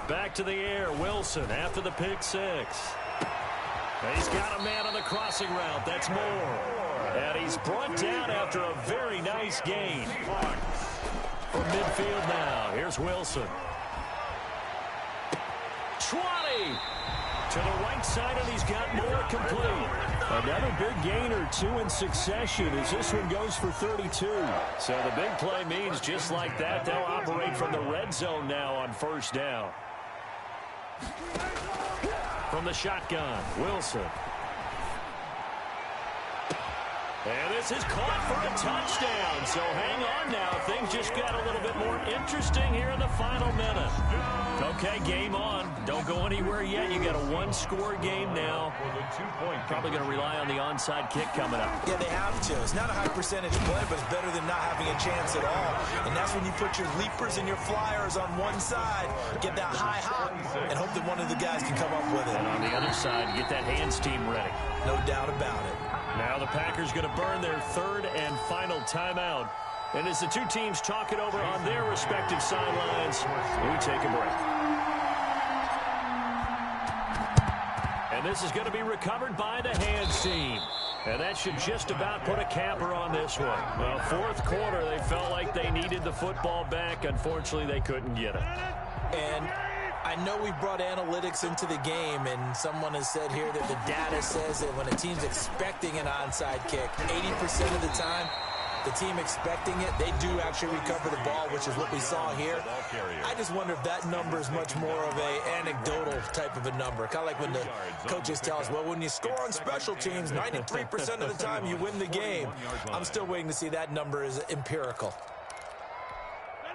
A: Back to the air, Wilson after the pick 6. He's got a man on the crossing route. That's Moore. And he's brought down after a very nice gain. From midfield now, here's Wilson. 20 to the right side, and he's got Moore complete. Another big gain or 2 in succession as this one goes for 32. So the big play means just like that, they'll operate from the red zone now on 1st down. From the shotgun, Wilson. And this is caught for a touchdown. So hang on now. Things just got a little bit more interesting here in the final minute. Okay, game on. Don't go anywhere yet. You got a 1-score game now. Probably going to rely on the onside kick coming up.
D: Yeah, they have to. It's not a high percentage play, but it's better than not having a chance at all. And that's when you put your leapers and your flyers on one side, get that high hop, and hope that one of the guys can come up with it.
A: And on the other side, get that hands team ready.
D: No doubt about it.
A: Now the Packers going to burn their 3rd and final timeout. And as the two teams talk it over on their respective sidelines, we take a break. And this is going to be recovered by the hands team. And that should just about put a capper on this one. Well, 4th quarter, they felt like they needed the football back. Unfortunately, they couldn't get it.
D: And I know we brought analytics into the game, and someone has said here that the data says that when a team's expecting an onside kick, 80% of the time, the team expecting it, they do actually recover the ball, which is what we saw here. I just wonder if that number is much more of a anecdotal type of a number. Kind of like when the coaches tell us, well, when you score on special teams, 93% of the time you win the game. I'm still waiting to see that number is empirical.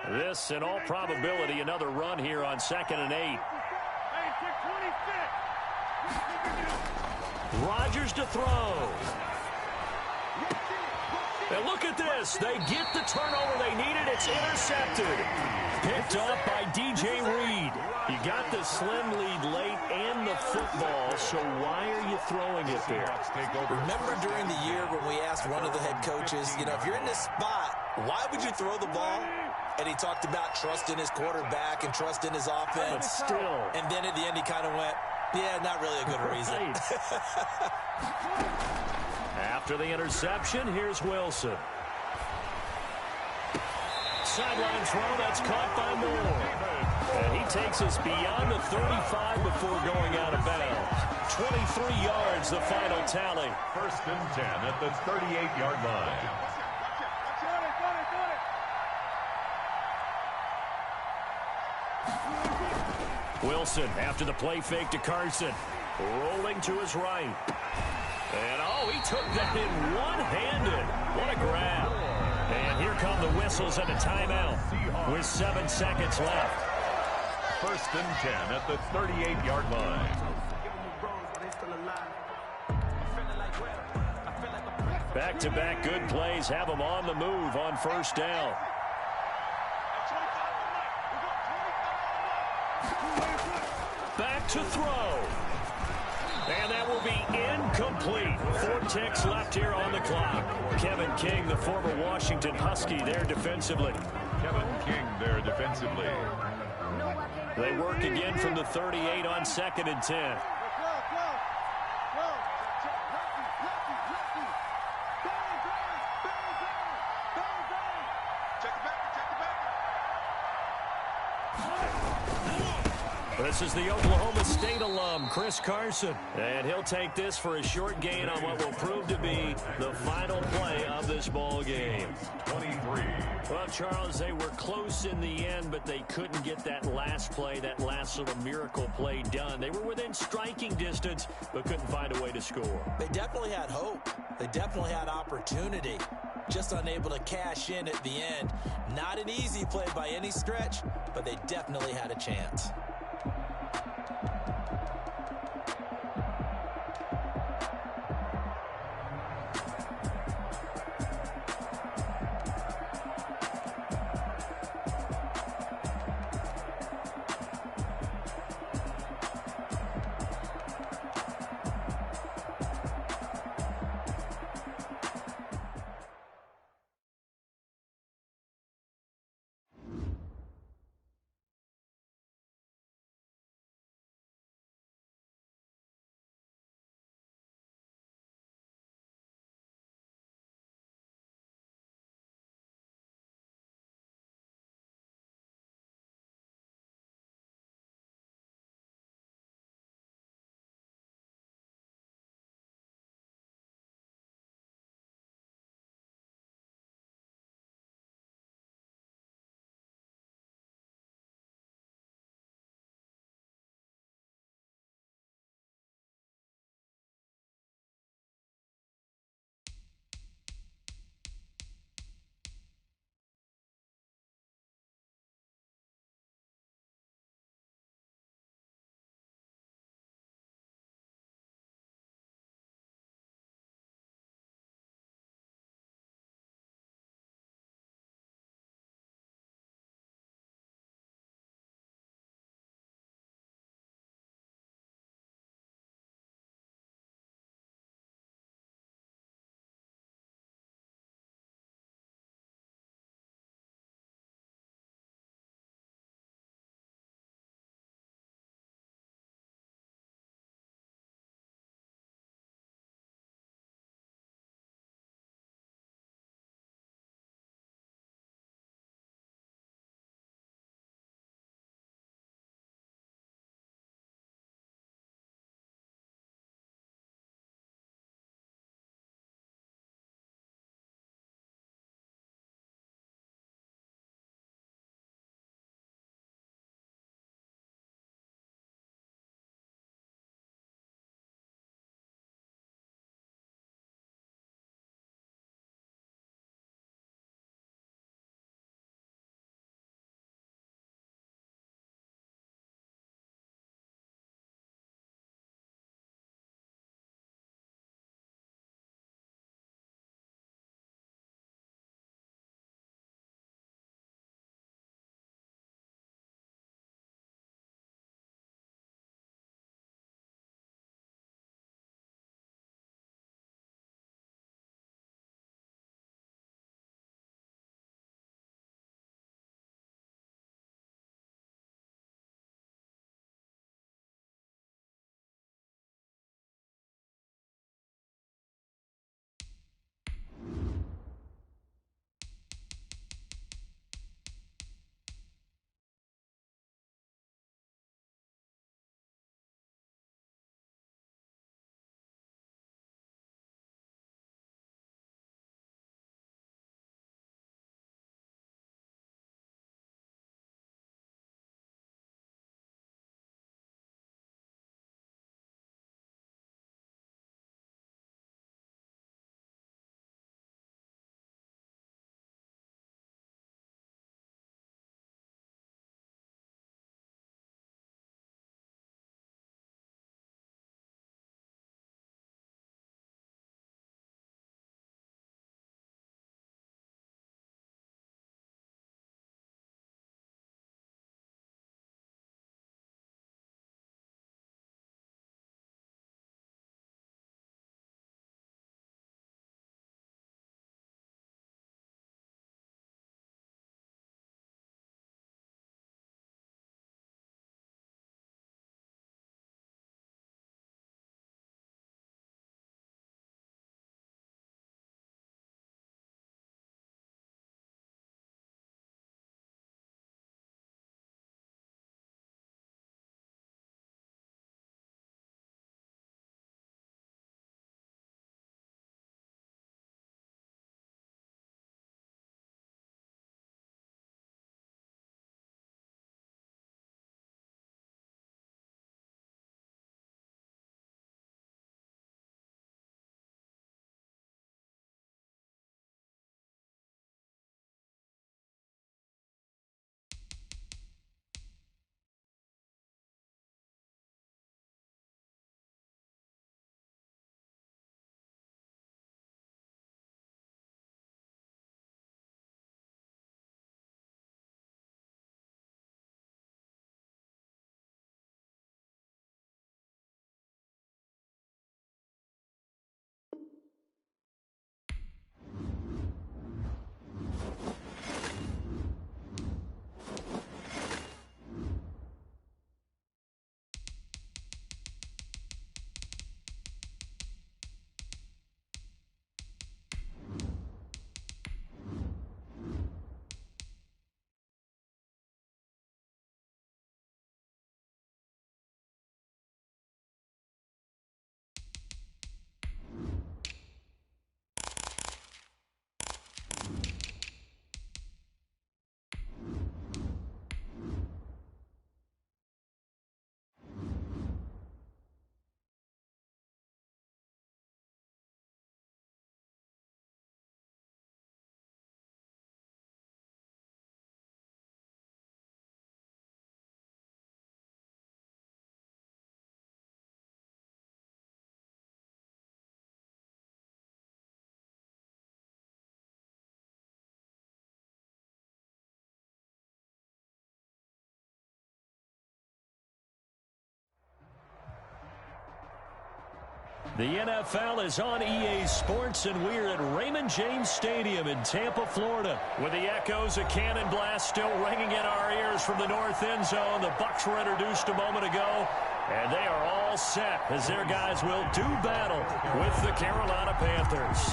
A: This, in all probability, another run here on 2nd and 8. Rodgers to throw. And look at this. They get the turnover they needed. It's intercepted. Picked off by DJ Reed. You got the slim lead late and the football, so why are you throwing it there?
D: Remember during the year when we asked one of the head coaches, if you're in this spot, why would you throw the ball? And he talked about trust in his quarterback and trust in his offense.
A: But still.
D: And then at the end he kind of went, yeah, not really a good reason.
A: After the interception, here's Wilson. Sideline throw, that's caught by Moore. And he takes us beyond the 35 before going out of bounds. 23 yards, the final tally.
B: First and 10 at the 38-yard line.
A: Wilson after the play fake to Carson. Rolling to his right. And, oh, he took that in one-handed. What a grab. And here come the whistles and a timeout with 7 seconds left.
B: First and 10 at the 38-yard line.
A: Back-to-back good plays have them on the move on first down. Back to throw. And that will be incomplete. 4 ticks left here on the clock. Kevin King, the former Washington Husky, there defensively.
B: Kevin King there defensively.
A: They work again from the 38 on 2nd and 10. This is the Oklahoma State alum, Chris Carson. And he'll take this for a short gain on what will prove to be the final play of this ball game.
B: 23.
A: Well, Charles, they were close in the end, but they couldn't get that last play, that last little miracle play done. They were within striking distance, but couldn't find a way to score.
D: They definitely had hope. They definitely had opportunity. Just unable to cash in at the end. Not an easy play by any stretch, but they definitely had a chance.
A: The NFL is on EA Sports, and we're at Raymond James Stadium in Tampa, Florida. With the echoes of Cannon Blast still ringing in our ears from the north end zone, the Bucs were introduced a moment ago, and they are all set as their guys will do battle with the Carolina Panthers.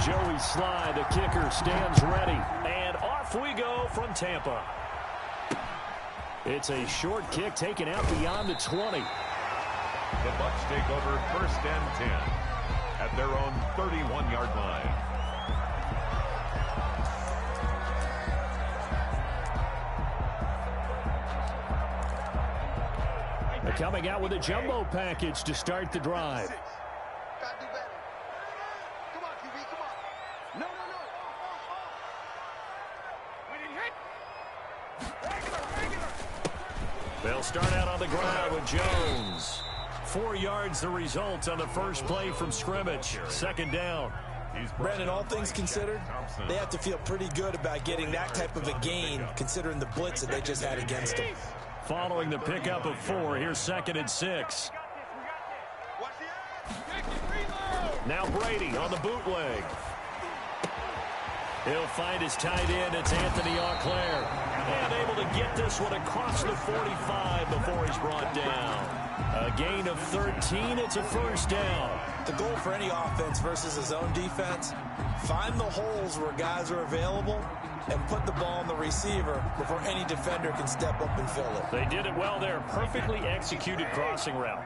A: Joey Sly, the kicker, stands ready, and off we go from Tampa. It's a short kick taken out beyond the 20.
B: The Bucs take over 1st and 10 at their own 31-yard line.
A: They're coming out with a jumbo package to start the drive.
C: Gotta do better. Come on, QB, come on. No. We didn't hit. Regular.
A: They'll start out on the ground with Jones. 4 yards the result on the first play from scrimmage. 2nd down.
D: Brandon, all things considered, they have to feel pretty good about getting that type of a gain considering the blitz that they just had against them.
A: Following the pickup of 4, here's 2nd and 6. Now Brady on the bootleg. He'll find his tight end. It's Anthony Auclair. And able to get this one across the 45 before he's brought down. A gain of 13. It's a 1st down.
D: The goal for any offense versus his own defense, find the holes where guys are available and put the ball on the receiver before any defender can step up and fill it.
A: They did it well there. Perfectly executed crossing route.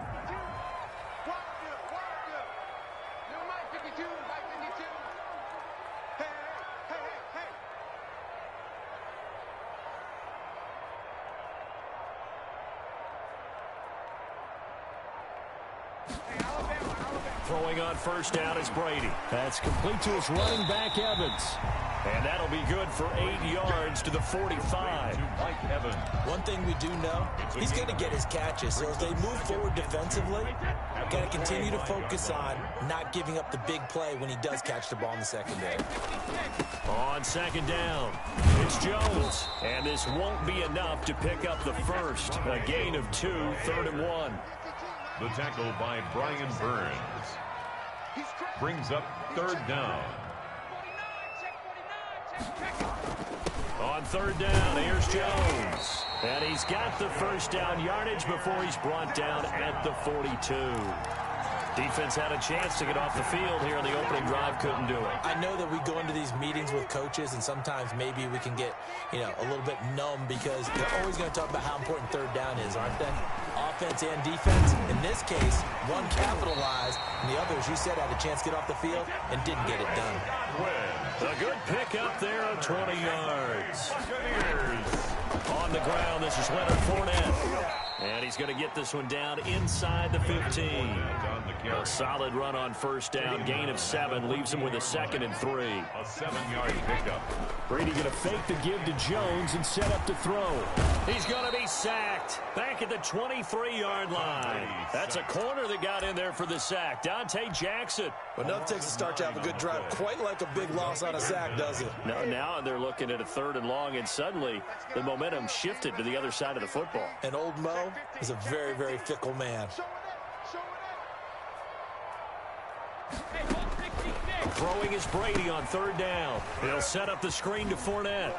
A: Throwing on 1st down is Brady. That's complete to his running back, Evans. And that'll be good for 8 yards to the 45.
B: Mike Evans.
D: One thing we do know, he's going to get his catches. So as they move forward defensively, got to continue to focus on not giving up the big play when he does catch the ball in the secondary.
A: On 2nd down, it's Jones. And this won't be enough to pick up the first. A gain of 2, 3rd and 1.
B: The tackle by Brian Burns brings up 3rd down.
A: On 3rd down, here's Jones. And he's got the 1st down yardage before he's brought down at the 42. Defense had a chance to get off the field here in the opening drive, couldn't do it.
D: I know that we go into these meetings with coaches, and sometimes maybe we can get, a little bit numb because they're always going to talk about how important 3rd down is, aren't they? Offense and defense. In this case, one capitalized, and the others, you said, had a chance to get off the field and didn't get it done.
A: A good pickup there of 20 yards. On the ground, this is Leonard Fournette. And he's going to get this one down inside the 15. A solid run on 1st down. Gain of 7 leaves him with a 2nd and 3.
B: A 7-yard pickup.
A: Brady going to fake the give to Jones and set up to throw. He's going to be sacked back at the 23-yard line. That's a corner that got in there for the sack. Dante Jackson.
D: Well, nothing takes a start to have a good drive. Quite like a big loss on a sack, does it?
A: No, now they're looking at a 3rd and long, and suddenly the momentum shifted to the other side of the football.
D: And old Mo is a very, very fickle man.
A: Throwing is Brady on 3rd down. He'll set up the screen to Fournette.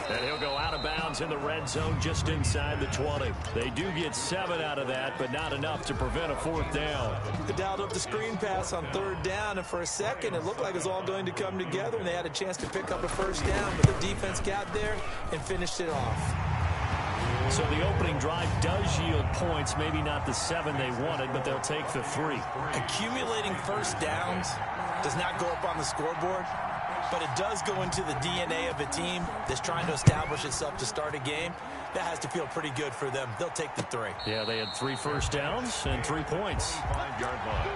A: And he'll go out of bounds in the red zone just inside the 20. They do get 7 out of that, but not enough to prevent a 4th down.
D: They dialed up the screen pass on 3rd down, and for a second it looked like it was all going to come together, and they had a chance to pick up a 1st down, but the defense got there and finished it off.
A: So the opening drive does yield points, maybe not the 7 they wanted, but they'll take the 3.
D: Accumulating 1st downs does not go up on the scoreboard, but it does go into the DNA of a team that's trying to establish itself to start a game. That has to feel pretty good for them. They'll take the 3.
A: Yeah, they had 3 1st downs and 3 points.
B: 5-yard line.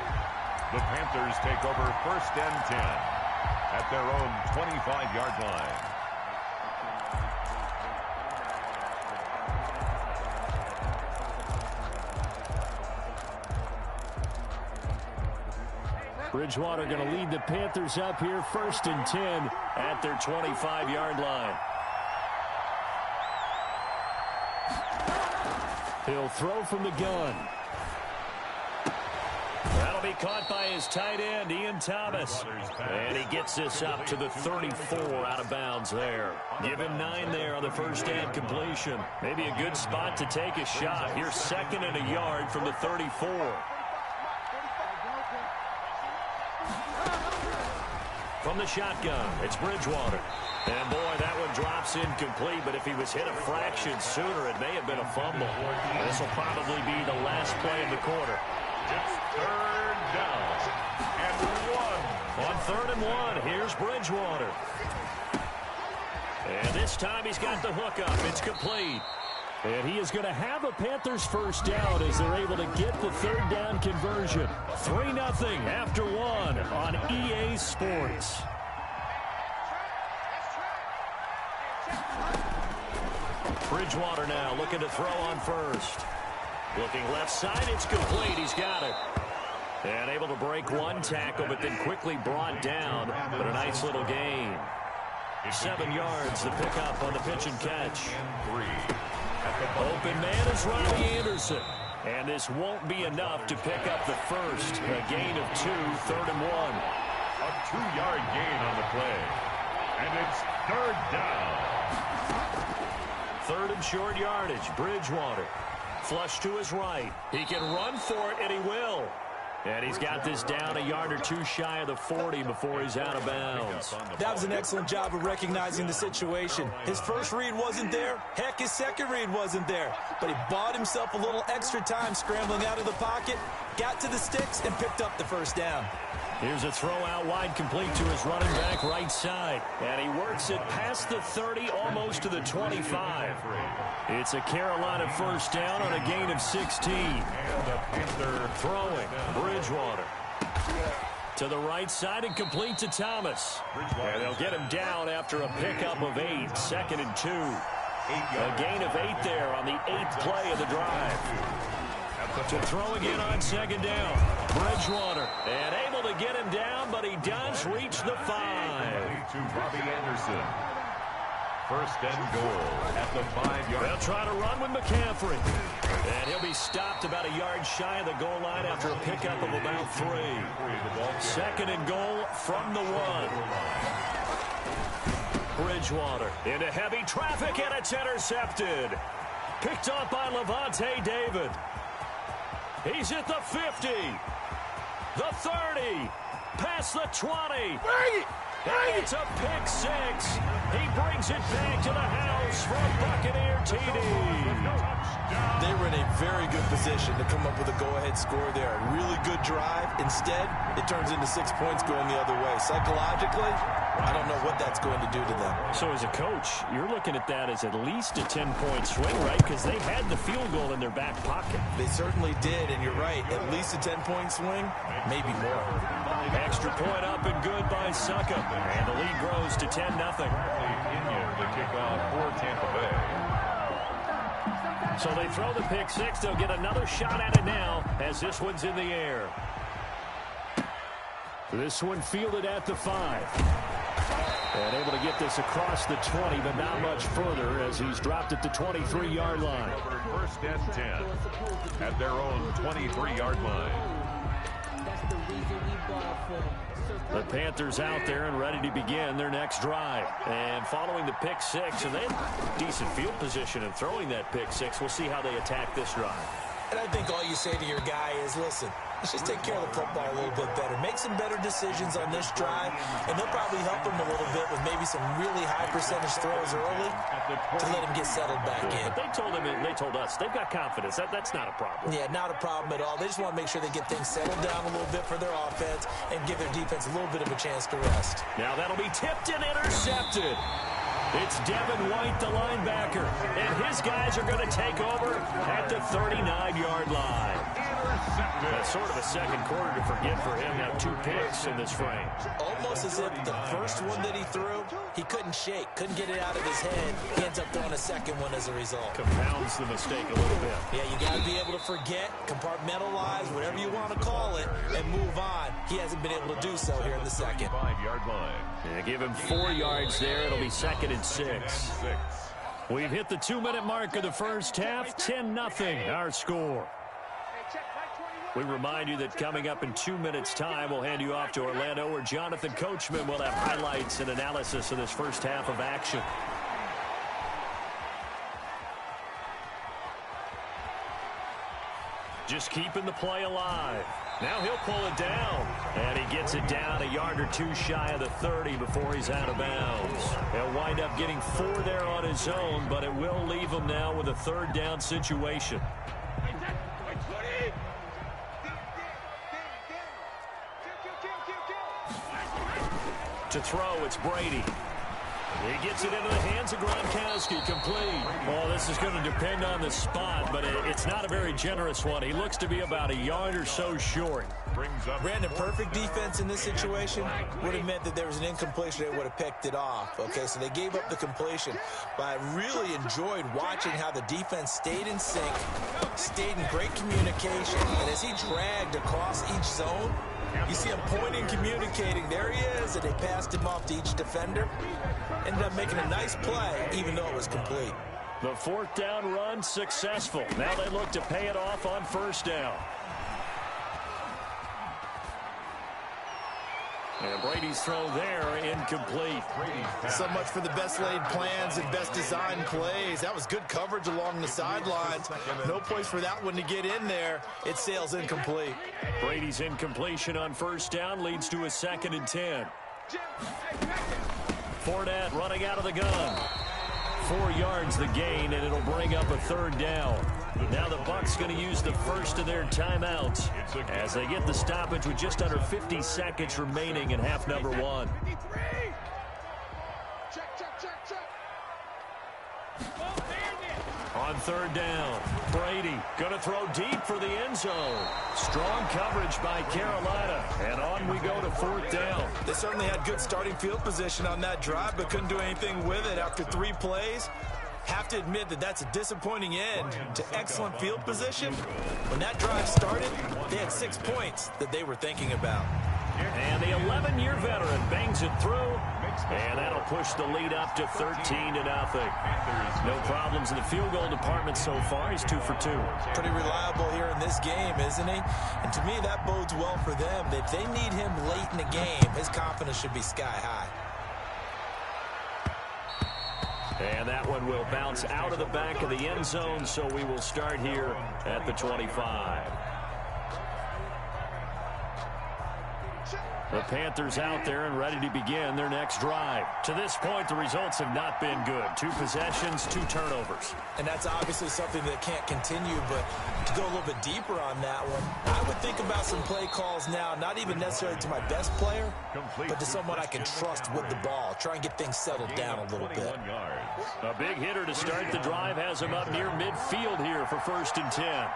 B: The Panthers take over 1st and 10 at their own 25-yard line.
A: Bridgewater going to lead the Panthers up here 1st and 10 at their 25-yard line. He'll throw from the gun. That'll be caught by his tight end, Ian Thomas. And he gets this up to the 34 out of bounds there. Give him 9 there on the first down completion. Maybe a good spot to take a shot. Here's 2nd and a yard from the 34. From the shotgun, it's Bridgewater. And boy, that one drops incomplete, but if he was hit a fraction sooner, it may have been a fumble. This will probably be the last play of the quarter.
B: It's 3rd down and 1.
A: On 3rd and 1, here's Bridgewater. And this time he's got the hook up. It's complete. And he is going to have a Panthers first down as they're able to get the 3rd down conversion. 3-0 after 1 on EA Sports. Bridgewater now looking to throw on first. Looking left side, it's complete. He's got it. And able to break one tackle, but then quickly brought down. But a nice little gain. 7 yards, the pickup on the pitch and catch. Open man is Robbie Anderson. And this won't be enough to pick up the first. A gain of 2, 3rd and 1.
B: A 2-yard gain on the play. And it's 3rd down.
A: 3rd and short yardage. Bridgewater. Flush to his right. He can run for it, and he will. And he's got this down a yard or 2 shy of the 40 before he's out of bounds.
D: That was an excellent job of recognizing the situation. His first read wasn't there. Heck, his second read wasn't there. But he bought himself a little extra time scrambling out of the pocket, got to the sticks, and picked up the first down.
A: Here's a throw out wide complete to his running back right side. And he works it past the 30, almost to the 25. It's a Carolina first down on a gain of 16.
B: And the Panther
A: throwing. Bridgewater. To the right side and complete to Thomas. And they'll get him down after a pickup of 8. 2nd and 2. A gain of 8 there on the 8th play of the drive. To throw again on 2nd down. Bridgewater. And able to get him down, but he does reach the 5.
B: To Robbie Anderson. 1st and goal at the 5-yard.
A: They'll try to run with McCaffrey. And he'll be stopped about a yard shy of the goal line after a pickup of about 3. 2nd and goal from the 1. Bridgewater into heavy traffic, and it's intercepted. Picked up by Levante David. He's at the 50, the 30, past the 20. And it's a pick 6. He brings it back to the house for a Buccaneer TD.
D: They were in a very good position to come up with a go-ahead score there. A really good drive. Instead, it turns into 6 points going the other way. Psychologically, I don't know what that's going to do to them.
A: So as a coach, you're looking at that as at least a 10-point swing, right? Because they had the field goal in their back pocket.
D: They certainly did, and you're right. At least a 10-point swing, maybe more.
A: Extra point up and good by Succop. And the lead grows to 10-0.
B: The kickoff for Tampa Bay.
A: So they throw the pick 6. They'll get another shot at it now as this one's in the air. This one fielded at the 5. And able to get this across the 20, but not much further as he's dropped at the 23-yard line.
B: 1st and 10 at their own 23-yard line.
A: The Panthers out there and ready to begin their next drive. And following the pick 6, and they had decent field position in throwing that pick 6. We'll see how they attack this drive.
D: And I think all you say to your guy is, listen, let's just take care of the football a little bit better. Make some better decisions on this drive, and they'll probably help him a little bit with maybe some really high percentage throws early to let him get settled back in.
A: But they told us they've got confidence. That's not a problem.
D: Yeah, not a problem at all. They just want to make sure they get things settled down a little bit for their offense and give their defense a little bit of a chance to rest.
A: Now that'll be tipped and intercepted. It's Devin White, the linebacker, and his guys are going to take over at the 39-yard line. That's sort of a second quarter to forget for him. Now 2 picks in this frame.
D: Almost as if the first one that he threw, he couldn't shake, couldn't get it out of his head. He ends up throwing a second one as a result.
A: Compounds the mistake a little bit.
D: Yeah, you got to be able to forget, compartmentalize, whatever you want to call it, and move on. He hasn't been able to do so here in the second.
B: 5-yard line.
A: Yeah, give him 4 yards there. It'll be 2nd and 6. We've hit the 2-minute mark of the first half. 10-0 our score. We remind you that coming up in 2 minutes' time, we'll hand you off to Orlando, where Jonathan Coachman will have highlights and analysis of this first half of action. Just keeping the play alive. Now he'll pull it down. And he gets it down a yard or two shy of the 30 before he's out of bounds. He'll wind up getting 4 there on his own, but it will leave him now with a third down situation. To throw, it's Brady. He gets it into the hands of Gronkowski, complete. Well, this is going to depend on the spot, but it's not a very generous one. He looks to be about a yard or so short.
D: Brandon, perfect defense in this situation would have meant that there was an incompletion. They would have picked it off. Okay, so they gave up the completion. But I really enjoyed watching how the defense stayed in sync, stayed in great communication, and as he dragged across each zone, you see him pointing, communicating. There he is, and they passed him off to each defender. Ended up making a nice play, even though it was complete.
A: The fourth down run successful. Now they look to pay it off on first down. And Brady's throw there, incomplete.
D: So much for the best laid plans and best designed plays. That was good coverage along the sidelines. No place for that one to get in there. It sails incomplete.
A: Brady's incompletion on first down leads to a 2nd and 10. Fournette running out of the gun. 4 yards the gain, and it'll bring up a third down. Now the Bucs going to use the first of their timeouts as they get the stoppage with just under 50 seconds remaining in half number 1. On third down, Brady going to throw deep for the end zone. Strong coverage by Carolina, and on we go to fourth down.
D: They certainly had good starting field position on that drive, but couldn't do anything with it after 3 plays. Have to admit that that's a disappointing end to excellent field position. When that drive started, they had 6 points that they were thinking about.
A: And the 11-year veteran bangs it through, and that'll push the lead up to 13-0. No problems in the field goal department so far. He's 2 for 2.
D: Pretty reliable here in this game, isn't he? And to me, that bodes well for them. If they need him late in the game, his confidence should be sky high.
A: And that one will bounce out of the back of the end zone, so we will start here at the 25. The Panthers out there and ready to begin their next drive. To this point, the results have not been good. 2 possessions, 2 turnovers.
D: And that's obviously something that can't continue, but to go a little bit deeper on that one, I would think about some play calls now, not even necessarily to my best player, but to someone I can trust with the ball. Try and get things settled down a little bit.
A: A big hitter to start the drive has him up near midfield here for 1st and 10.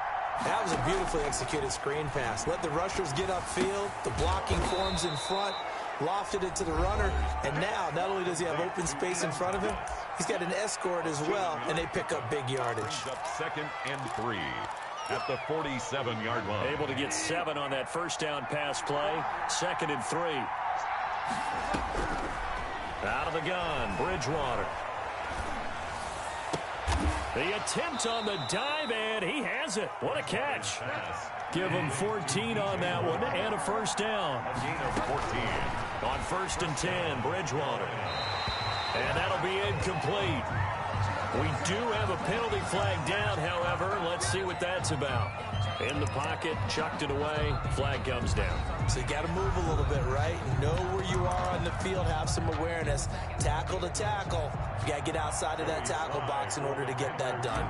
D: That was a beautifully executed screen pass. Let the rushers get upfield. The blocking forms in front. Lofted it to the runner. And now, not only does he have open space in front of him, he's got an escort as well, and they pick up big yardage.
B: Up 2nd and 3 at the 47-yard line.
A: Able to get 7 on that first down pass play. 2nd and 3. Out of the gun, Bridgewater. The attempt on the dive, and he has it. What a catch. Give him 14 on that one and a first down.
B: A gain of 14.
A: On 1st and 10, Bridgewater. And that'll be incomplete. We do have a penalty flag down, however. Let's see what that's about. In the pocket, chucked it away, flag comes down.
D: So you got to move a little bit, right? Know where you are on the field, have some awareness. Tackle to tackle. You got to get outside of that tackle box in order to get that done.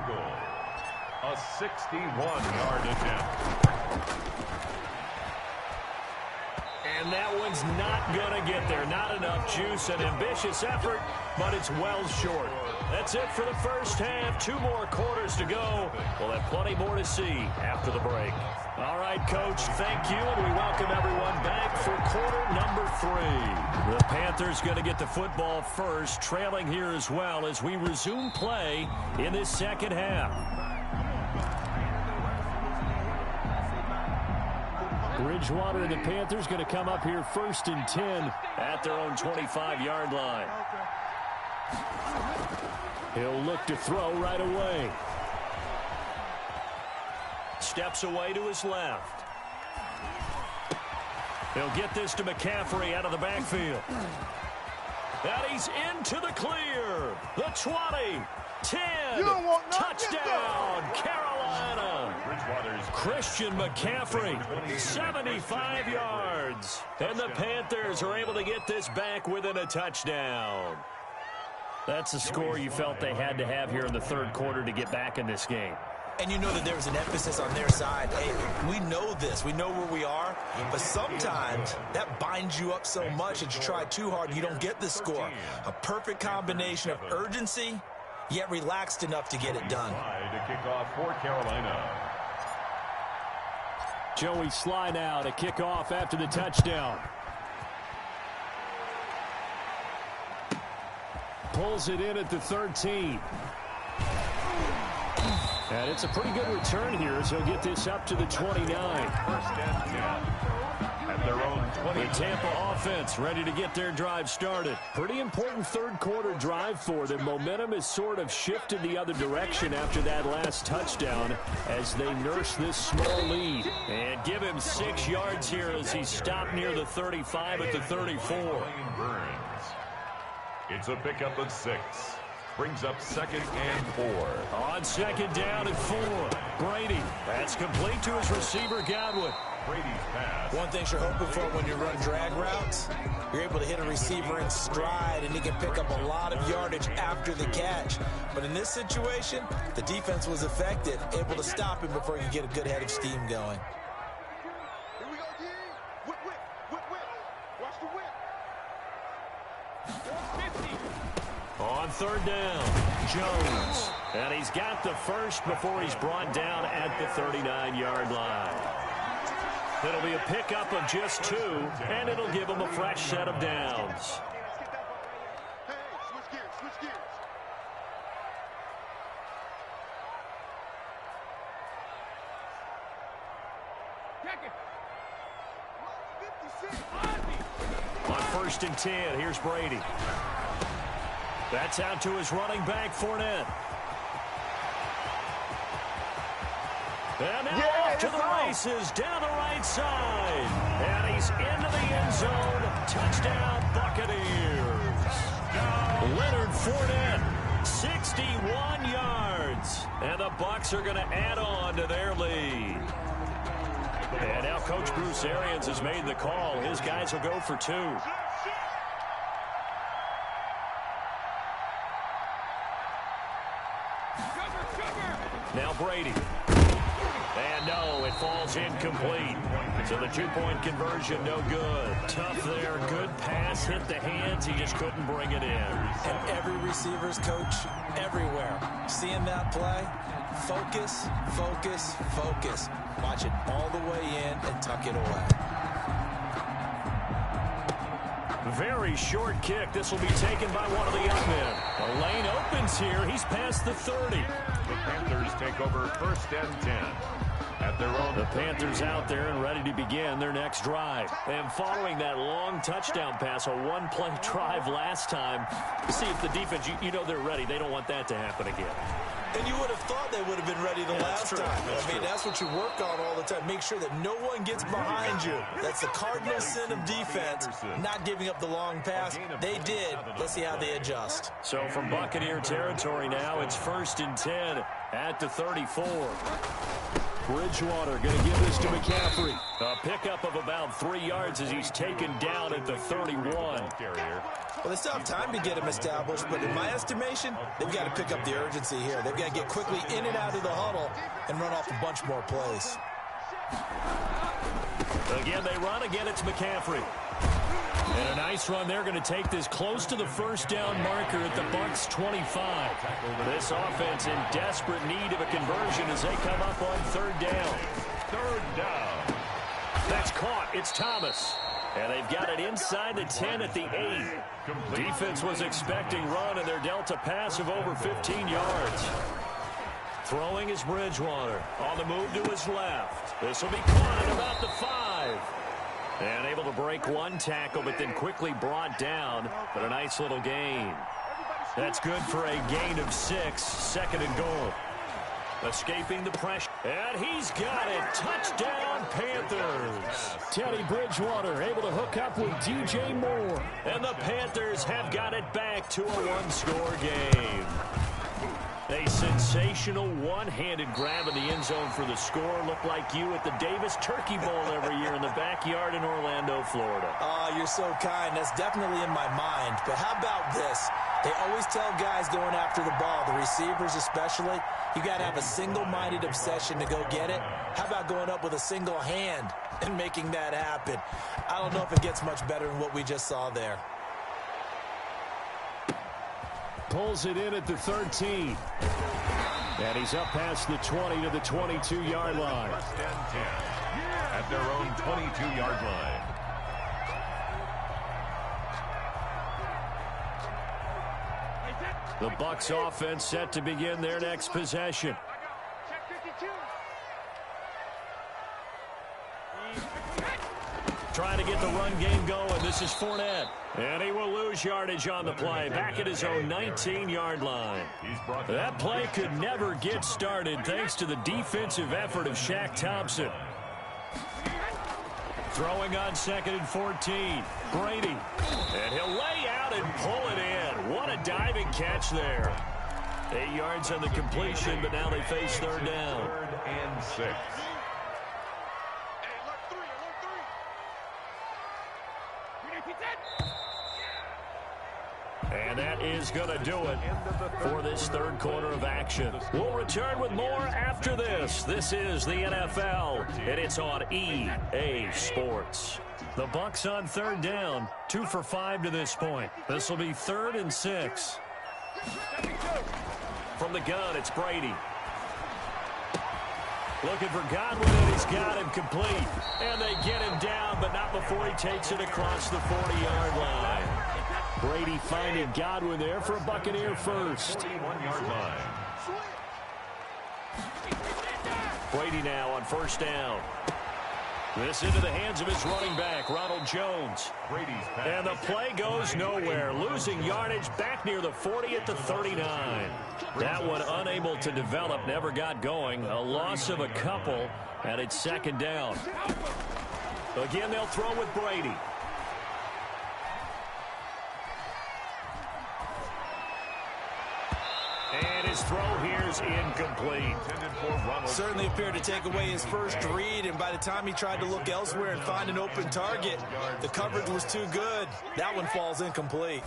B: A 61-yard attempt.
A: And that one's not going to get there. Not enough juice. An ambitious effort, but it's well short. That's it for the first half. 2 more quarters to go. We'll have plenty more to see after the break. All right, Coach, thank you, and we welcome everyone back for quarter number 3. The Panthers going to get the football first, trailing here as well as we resume play in this second half. Bridgewater and the Panthers going to come up here 1st and 10 at their own 25-yard line. He'll look to throw right away. Steps away to his left. He'll get this to McCaffrey out of the backfield. And he's into the clear. The 20, 10, touchdown, Carolina. Christian McCaffrey, 75 yards. And the Panthers are able to get this back within a touchdown. That's a score you felt they had to have here in the third quarter to get back in this game.
D: And you know that there was an emphasis on their side. Hey, we know this. We know where we are. But sometimes that binds you up so much that you try too hard and you don't get the score. A perfect combination of urgency, yet relaxed enough to get it done.
B: To kick off for Carolina.
A: Joey Sly now to kick off after the touchdown. Pulls it in at the 13. And it's a pretty good return here as he'll get this up to the 29.
B: First and 10 at their own 20.
A: The Tampa offense ready to get their drive started. Pretty important third quarter drive for them. Momentum has sort of shifted the other direction after that last touchdown as they nurse this small lead. And give him 6 yards here as he stopped near the 35 at the 34.
B: It's a pickup of 6. Brings up 2nd and 4.
A: On 2nd down and 4. Brady. That's complete to his receiver, Godwin.
B: Brady's pass.
D: One thing you're hoping for when you run drag routes, you're able to hit a receiver in stride, and he can pick up a lot of yardage after the catch. But in this situation, the defense was effective, able to stop him before he could get a good head of steam going.
C: Here we go, D. Whip, whip, whip, whip. Watch the whip. 450.
A: On 3rd down, Jones. And he's got the first before he's brought down at the 39-yard line. It'll be a pickup of just 2, and it'll give him a fresh set of downs.
C: Hey, switch gears, switch gears. Check it. 56.
A: On 1st and 10, here's Brady. That's out to his running back, Fournette. And now off to the races, down the right side. And he's into the end zone. Touchdown, Buccaneers. Leonard Fournette, 61 yards. And the Bucs are going to add on to their lead. And now Coach Bruce Arians has made the call. His guys will go for 2. Now Brady. And no, it falls incomplete. So the 2-point conversion, no good. Tough there, good pass, hit the hands. He just couldn't bring it in.
D: And every receiver's coach everywhere. Seeing that play, focus, focus, focus. Watch it all the way in and tuck it away.
A: Very short kick. This will be taken by one of the young men. The lane opens here. He's past the 30.
B: The Panthers take over 1st and 10 at their own.
A: The Panthers out there and ready to begin their next drive. And following that long touchdown pass, a one-play drive last time, see if the defense, you know they're ready. They don't want that to happen again.
D: And you would have thought they would have been ready the last time. I mean, that's what you work on all the time. Make sure that no one gets behind you. That's the cardinal sin of defense, not giving up the long pass. They did. Let's see how they adjust.
A: So from Buccaneer territory now, it's 1st and 10 at the 34. Bridgewater going to give this to McCaffrey. A pickup of about 3 yards as he's taken down at the 31.
D: Well, they still have time to get him established, but in my estimation, they've got to pick up the urgency here. They've got to get quickly in and out of the huddle and run off a bunch more plays.
A: Again, they run. Again, it's McCaffrey. And a nice run. They're going to take this close to the 1st down marker at the Bucs 25. This offense in desperate need of a conversion as they come up on 3rd down.
B: 3rd down.
A: That's caught. It's Thomas. And they've got it inside the 10 at the 8. Defense was expecting run, and their Delta pass of over 15 yards. Throwing is Bridgewater. On the move to his left. This will be caught at about the 5. And able to break one tackle, but then quickly brought down. But a nice little gain. That's good for a gain of 6, second and goal. Escaping the pressure. And he's got it. Touchdown, Panthers.
E: Teddy Bridgewater able to hook up with DJ Moore.
A: And the Panthers have got it back to a one-score game. A sensational one-handed grab in the end zone for the score. Looked like you at the Davis Turkey Bowl every year in the backyard in Orlando, Florida.
D: Oh, you're so kind. That's definitely in my mind. But how about this? They always tell guys going after the ball, the receivers especially, you got to have a single-minded obsession to go get it. How about going up with a single hand and making that happen? I don't know if it gets much better than what we just saw there.
E: Pulls it in at the 13.
A: And he's up past the 20 to the 22-yard line.
B: First and 10 at their own 22-yard line.
A: The Bucs offense set to begin their next possession. Trying to get the run game going. This is Fournette. And he will lose yardage on the play. Back at his own 19-yard line. That play could never get started thanks to the defensive effort of Shaq Thompson. Throwing on 2nd and 14. Brady. And he'll lay out and pull it in. What a diving catch there. 8 yards on the completion, but now they face third down.
B: 3rd and 6.
A: And that is going to do it for this third quarter of action. We'll return with more after this. This is the NFL, and it's on EA Sports. The Bucs on third down, 2 for 5 to this point. This will be 3rd and 6. From the gun, it's Brady. Looking for Godwin, and he's got him complete. And they get him down, but not before he takes it across the 40-yard line. Brady finding Godwin there for a Buccaneer first.
B: 41-yard line.
A: Brady now on first down. This into the hands of his running back, Ronald Jones.
B: Brady's pass.
A: And the play goes nowhere. Losing yardage back near the 40 at the 39. That one unable to develop, never got going. A loss of a couple, and it's second down. Again, they'll throw with Brady. And his throw here is incomplete.
D: Certainly appeared to take away his first read, and by the time he tried to look elsewhere and find an open target, the coverage was too good. That one falls incomplete.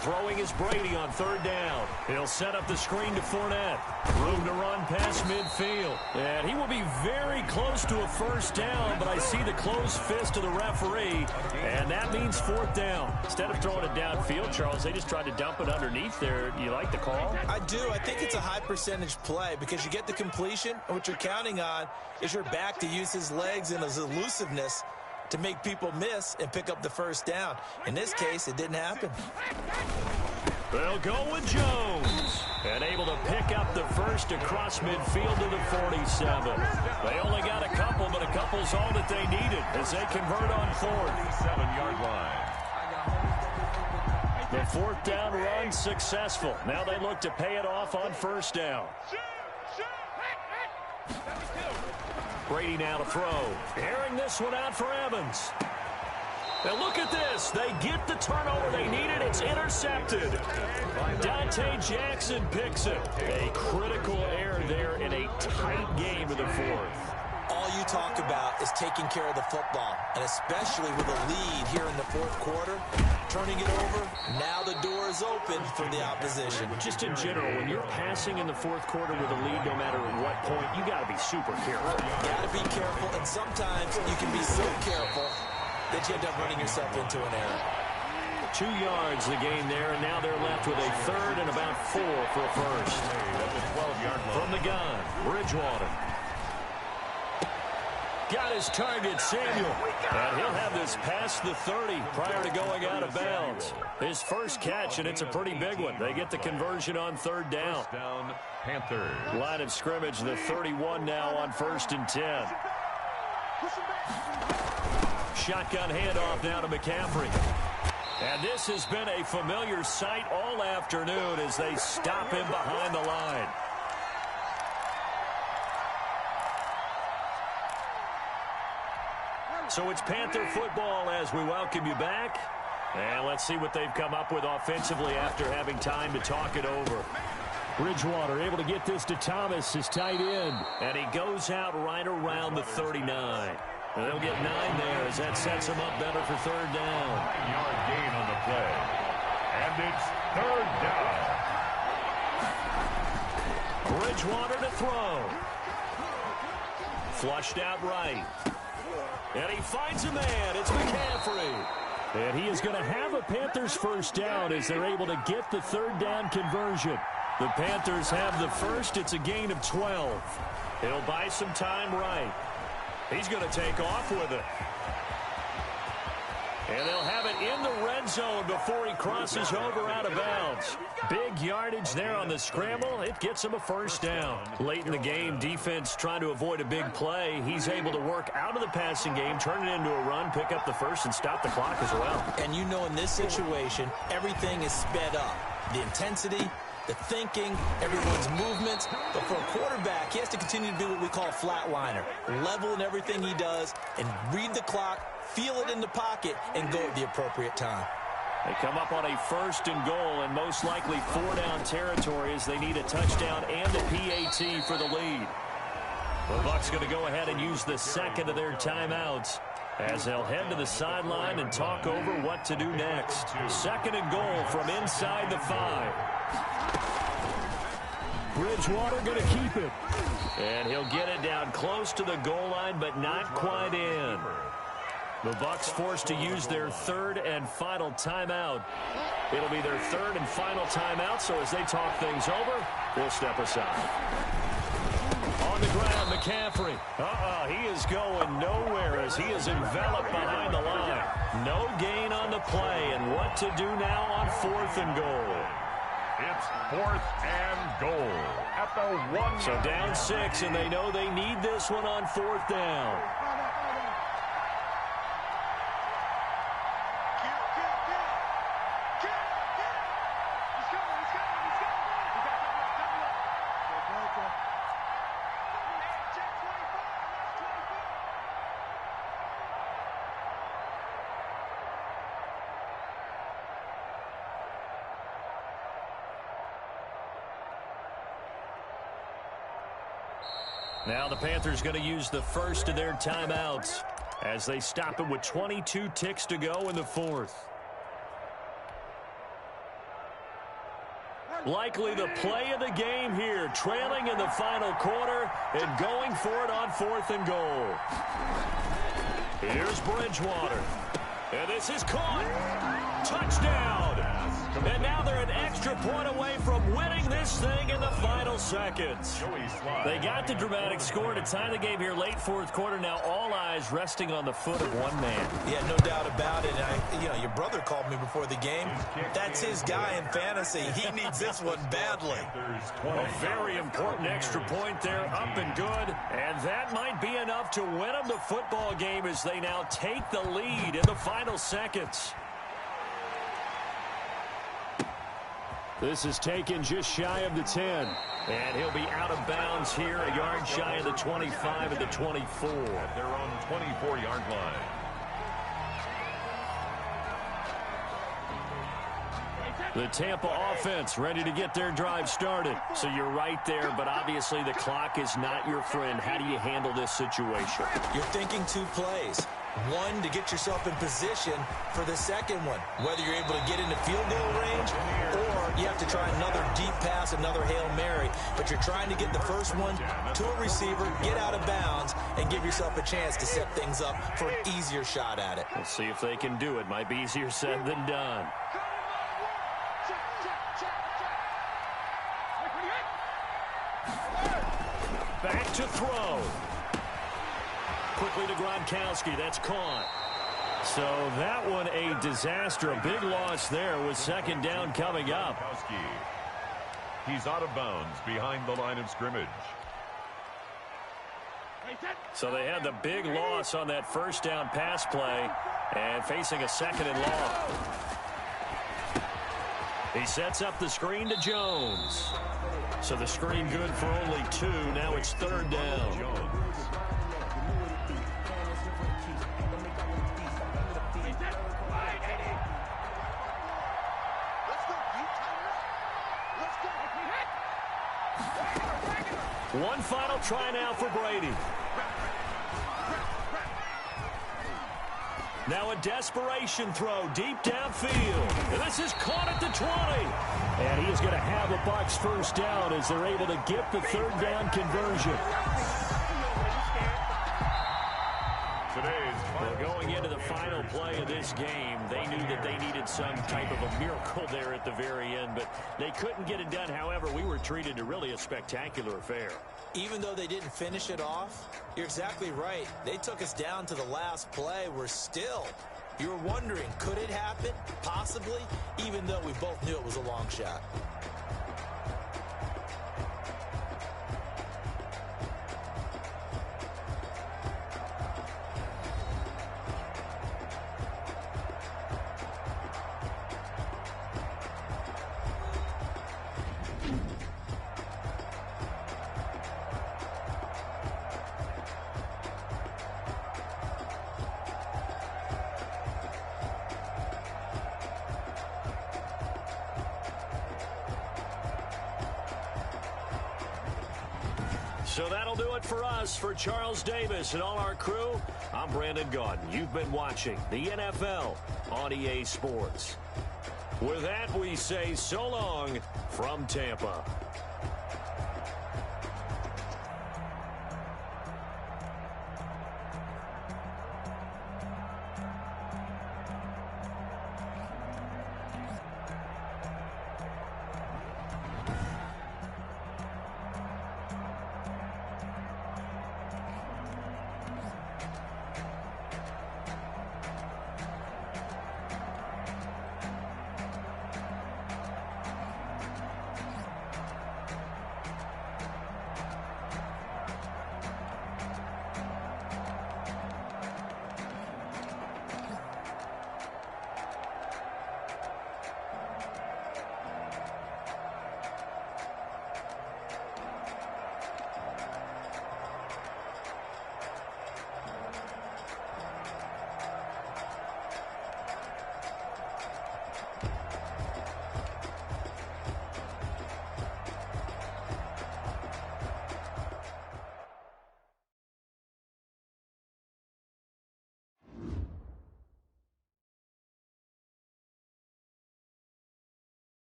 A: Throwing is Brady on third down. He'll set up the screen to Fournette. Room to run past midfield. And he will be very close to a first down, but I see the closed fist of the referee, and that means 4th down. Instead of throwing it downfield, Charles, they just tried to dump it underneath there. Do you like the call?
D: I do. I think it's a high percentage play because you get the completion, and what you're counting on is your back to use his legs and his elusiveness to make people miss and pick up the first down. In this case, it didn't happen.
A: They'll go with Jones. And able to pick up the first across midfield to the 47. They only got a couple, but a couple's all that they needed as they convert on 4th.
B: 47-yard line.
A: The 4th down run successful. Now they look to pay it off on first down. Brady now to throw. Airing this one out for Evans. Now look at this. They get the turnover they needed. It's intercepted. Dante Jackson picks it. A critical error there in a tight game of the 4th.
D: All you talk about is taking care of the football, and especially with a lead here in the 4th quarter, turning it over, now the door is open for the opposition.
A: Just in general, when you're passing in the 4th quarter with a lead, no matter at what point, you got to be super careful.
D: Got to be careful, and sometimes you can be so careful that you end up running yourself into an error.
A: 2 yards the gain there, and now they're left with a 3rd and about 4 for a first. From the gun, Bridgewater. Got his target, Samuel. And he'll have this past the 30 prior to going out of bounds. His first catch, and it's a pretty big one. They get the conversion on 3rd down.
B: First down, Panthers.
A: Line of scrimmage, the 31 now on 1st and 10. Shotgun handoff now to McCaffrey. And this has been a familiar sight all afternoon as they stop him behind the line. So it's Panther football as we welcome you back. And let's see what they've come up with offensively after having time to talk it over.
E: Bridgewater able to get this to Thomas, his tight end.
A: And he goes out right around the 39. And they'll get 9 there as that sets him up better for third down.
B: 9-yard gain on the play. And it's third down.
A: Bridgewater to throw. Flushed out right. And he finds a man. It's McCaffrey.
E: And he is going to have a Panthers first down as they're able to get the third down conversion.
A: The Panthers have the first. It's a gain of 12. He'll buy some time right. He's going to take off with it. And they'll have it in the red zone before he crosses over out of bounds. Big yardage there on the scramble. It gets him a first down. Late in the game, defense trying to avoid a big play. He's able to work out of the passing game, turn it into a run, pick up the first, and stop the clock as well.
D: And you know in this situation, everything is sped up. The intensity, the thinking, everyone's movements. But for a quarterback, he has to continue to be what we call a flatliner. Level in everything he does and read the clock, feel it in the pocket, and go at the appropriate time.
A: They come up on a first and goal and most likely 4-down territory as they need a touchdown and a PAT for the lead. The Bucs going to go ahead and use the second of their timeouts as they'll head to the sideline and talk over what to do next. Second and goal from inside the 5.
E: Bridgewater going to keep it.
A: And he'll get it down close to the goal line, but not quite in. The Bucs forced to use their third and final timeout. It'll be their third and final timeout, so as they talk things over, we'll step aside. On the ground, McCaffrey. He is going nowhere as he is enveloped behind the line. No gain on the play, and what to do now on fourth and goal.
B: It's fourth and goal at the 1.
A: So down 6, and they know they need this one on fourth down. Now the Panthers going to use the first of their timeouts as they stop it with 22 ticks to go in the fourth. Likely the play of the game here, trailing in the final quarter and going for it on fourth and goal. Here's Bridgewater. And this is caught. Touchdown. And now they're an extra point away from winning this thing in the final seconds. They got the dramatic score to tie the game here late fourth quarter. Now all eyes resting on the foot of one man.
D: Yeah, no doubt about it. Your brother called me before the game. That's his guy in fantasy. He needs this one badly.
A: A very important extra point there, up and good. And that might be enough to win them the football game as they now take the lead in the final seconds.
E: This is taken just shy of the 10.
A: And he'll be out of bounds here, a yard shy of the 25 and the 24.
B: At their own 24-yard line.
A: The Tampa offense ready to get their drive started. So you're right there, but obviously the clock is not your friend. How do you handle this situation?
D: You're thinking 2 plays. One, to get yourself in position for the second one, whether you're able to get into field goal range or you have to try another deep pass, another Hail Mary. But you're trying to get the first one to a receiver, get out of bounds, and give yourself a chance to set things up for an easier shot at it.
A: We'll see if they can do it. Might be easier said than done. Back to throw. Quickly to Gronkowski. That's caught. So that one a disaster. A big loss there with second down coming up.
B: He's out of bounds behind the line of scrimmage.
A: So they had the big loss on that first down pass play and facing a second and long. He sets up the screen to Jones. So the screen good for only 2. Now it's 3rd down.
B: Jones.
A: One final try now for Brady. Now a desperation throw deep downfield. And this is caught at the 20.
E: And he is going to have a Bucs first down as they're able to get the 3rd down conversion.
A: Well, going into the final play of this game, they knew that they needed some type of a miracle there at the very end, but they couldn't get it done. However, we were treated to really a spectacular affair.
D: Even though they didn't finish it off, you're exactly right. They took us down to the last play. You were wondering, could it happen? Possibly, even though we both knew it was a long shot.
A: So that'll do it for us. For Charles Davis and all our crew, I'm Brandon Gaudin. You've been watching the NFL on EA Sports. With that, we say so long from Tampa.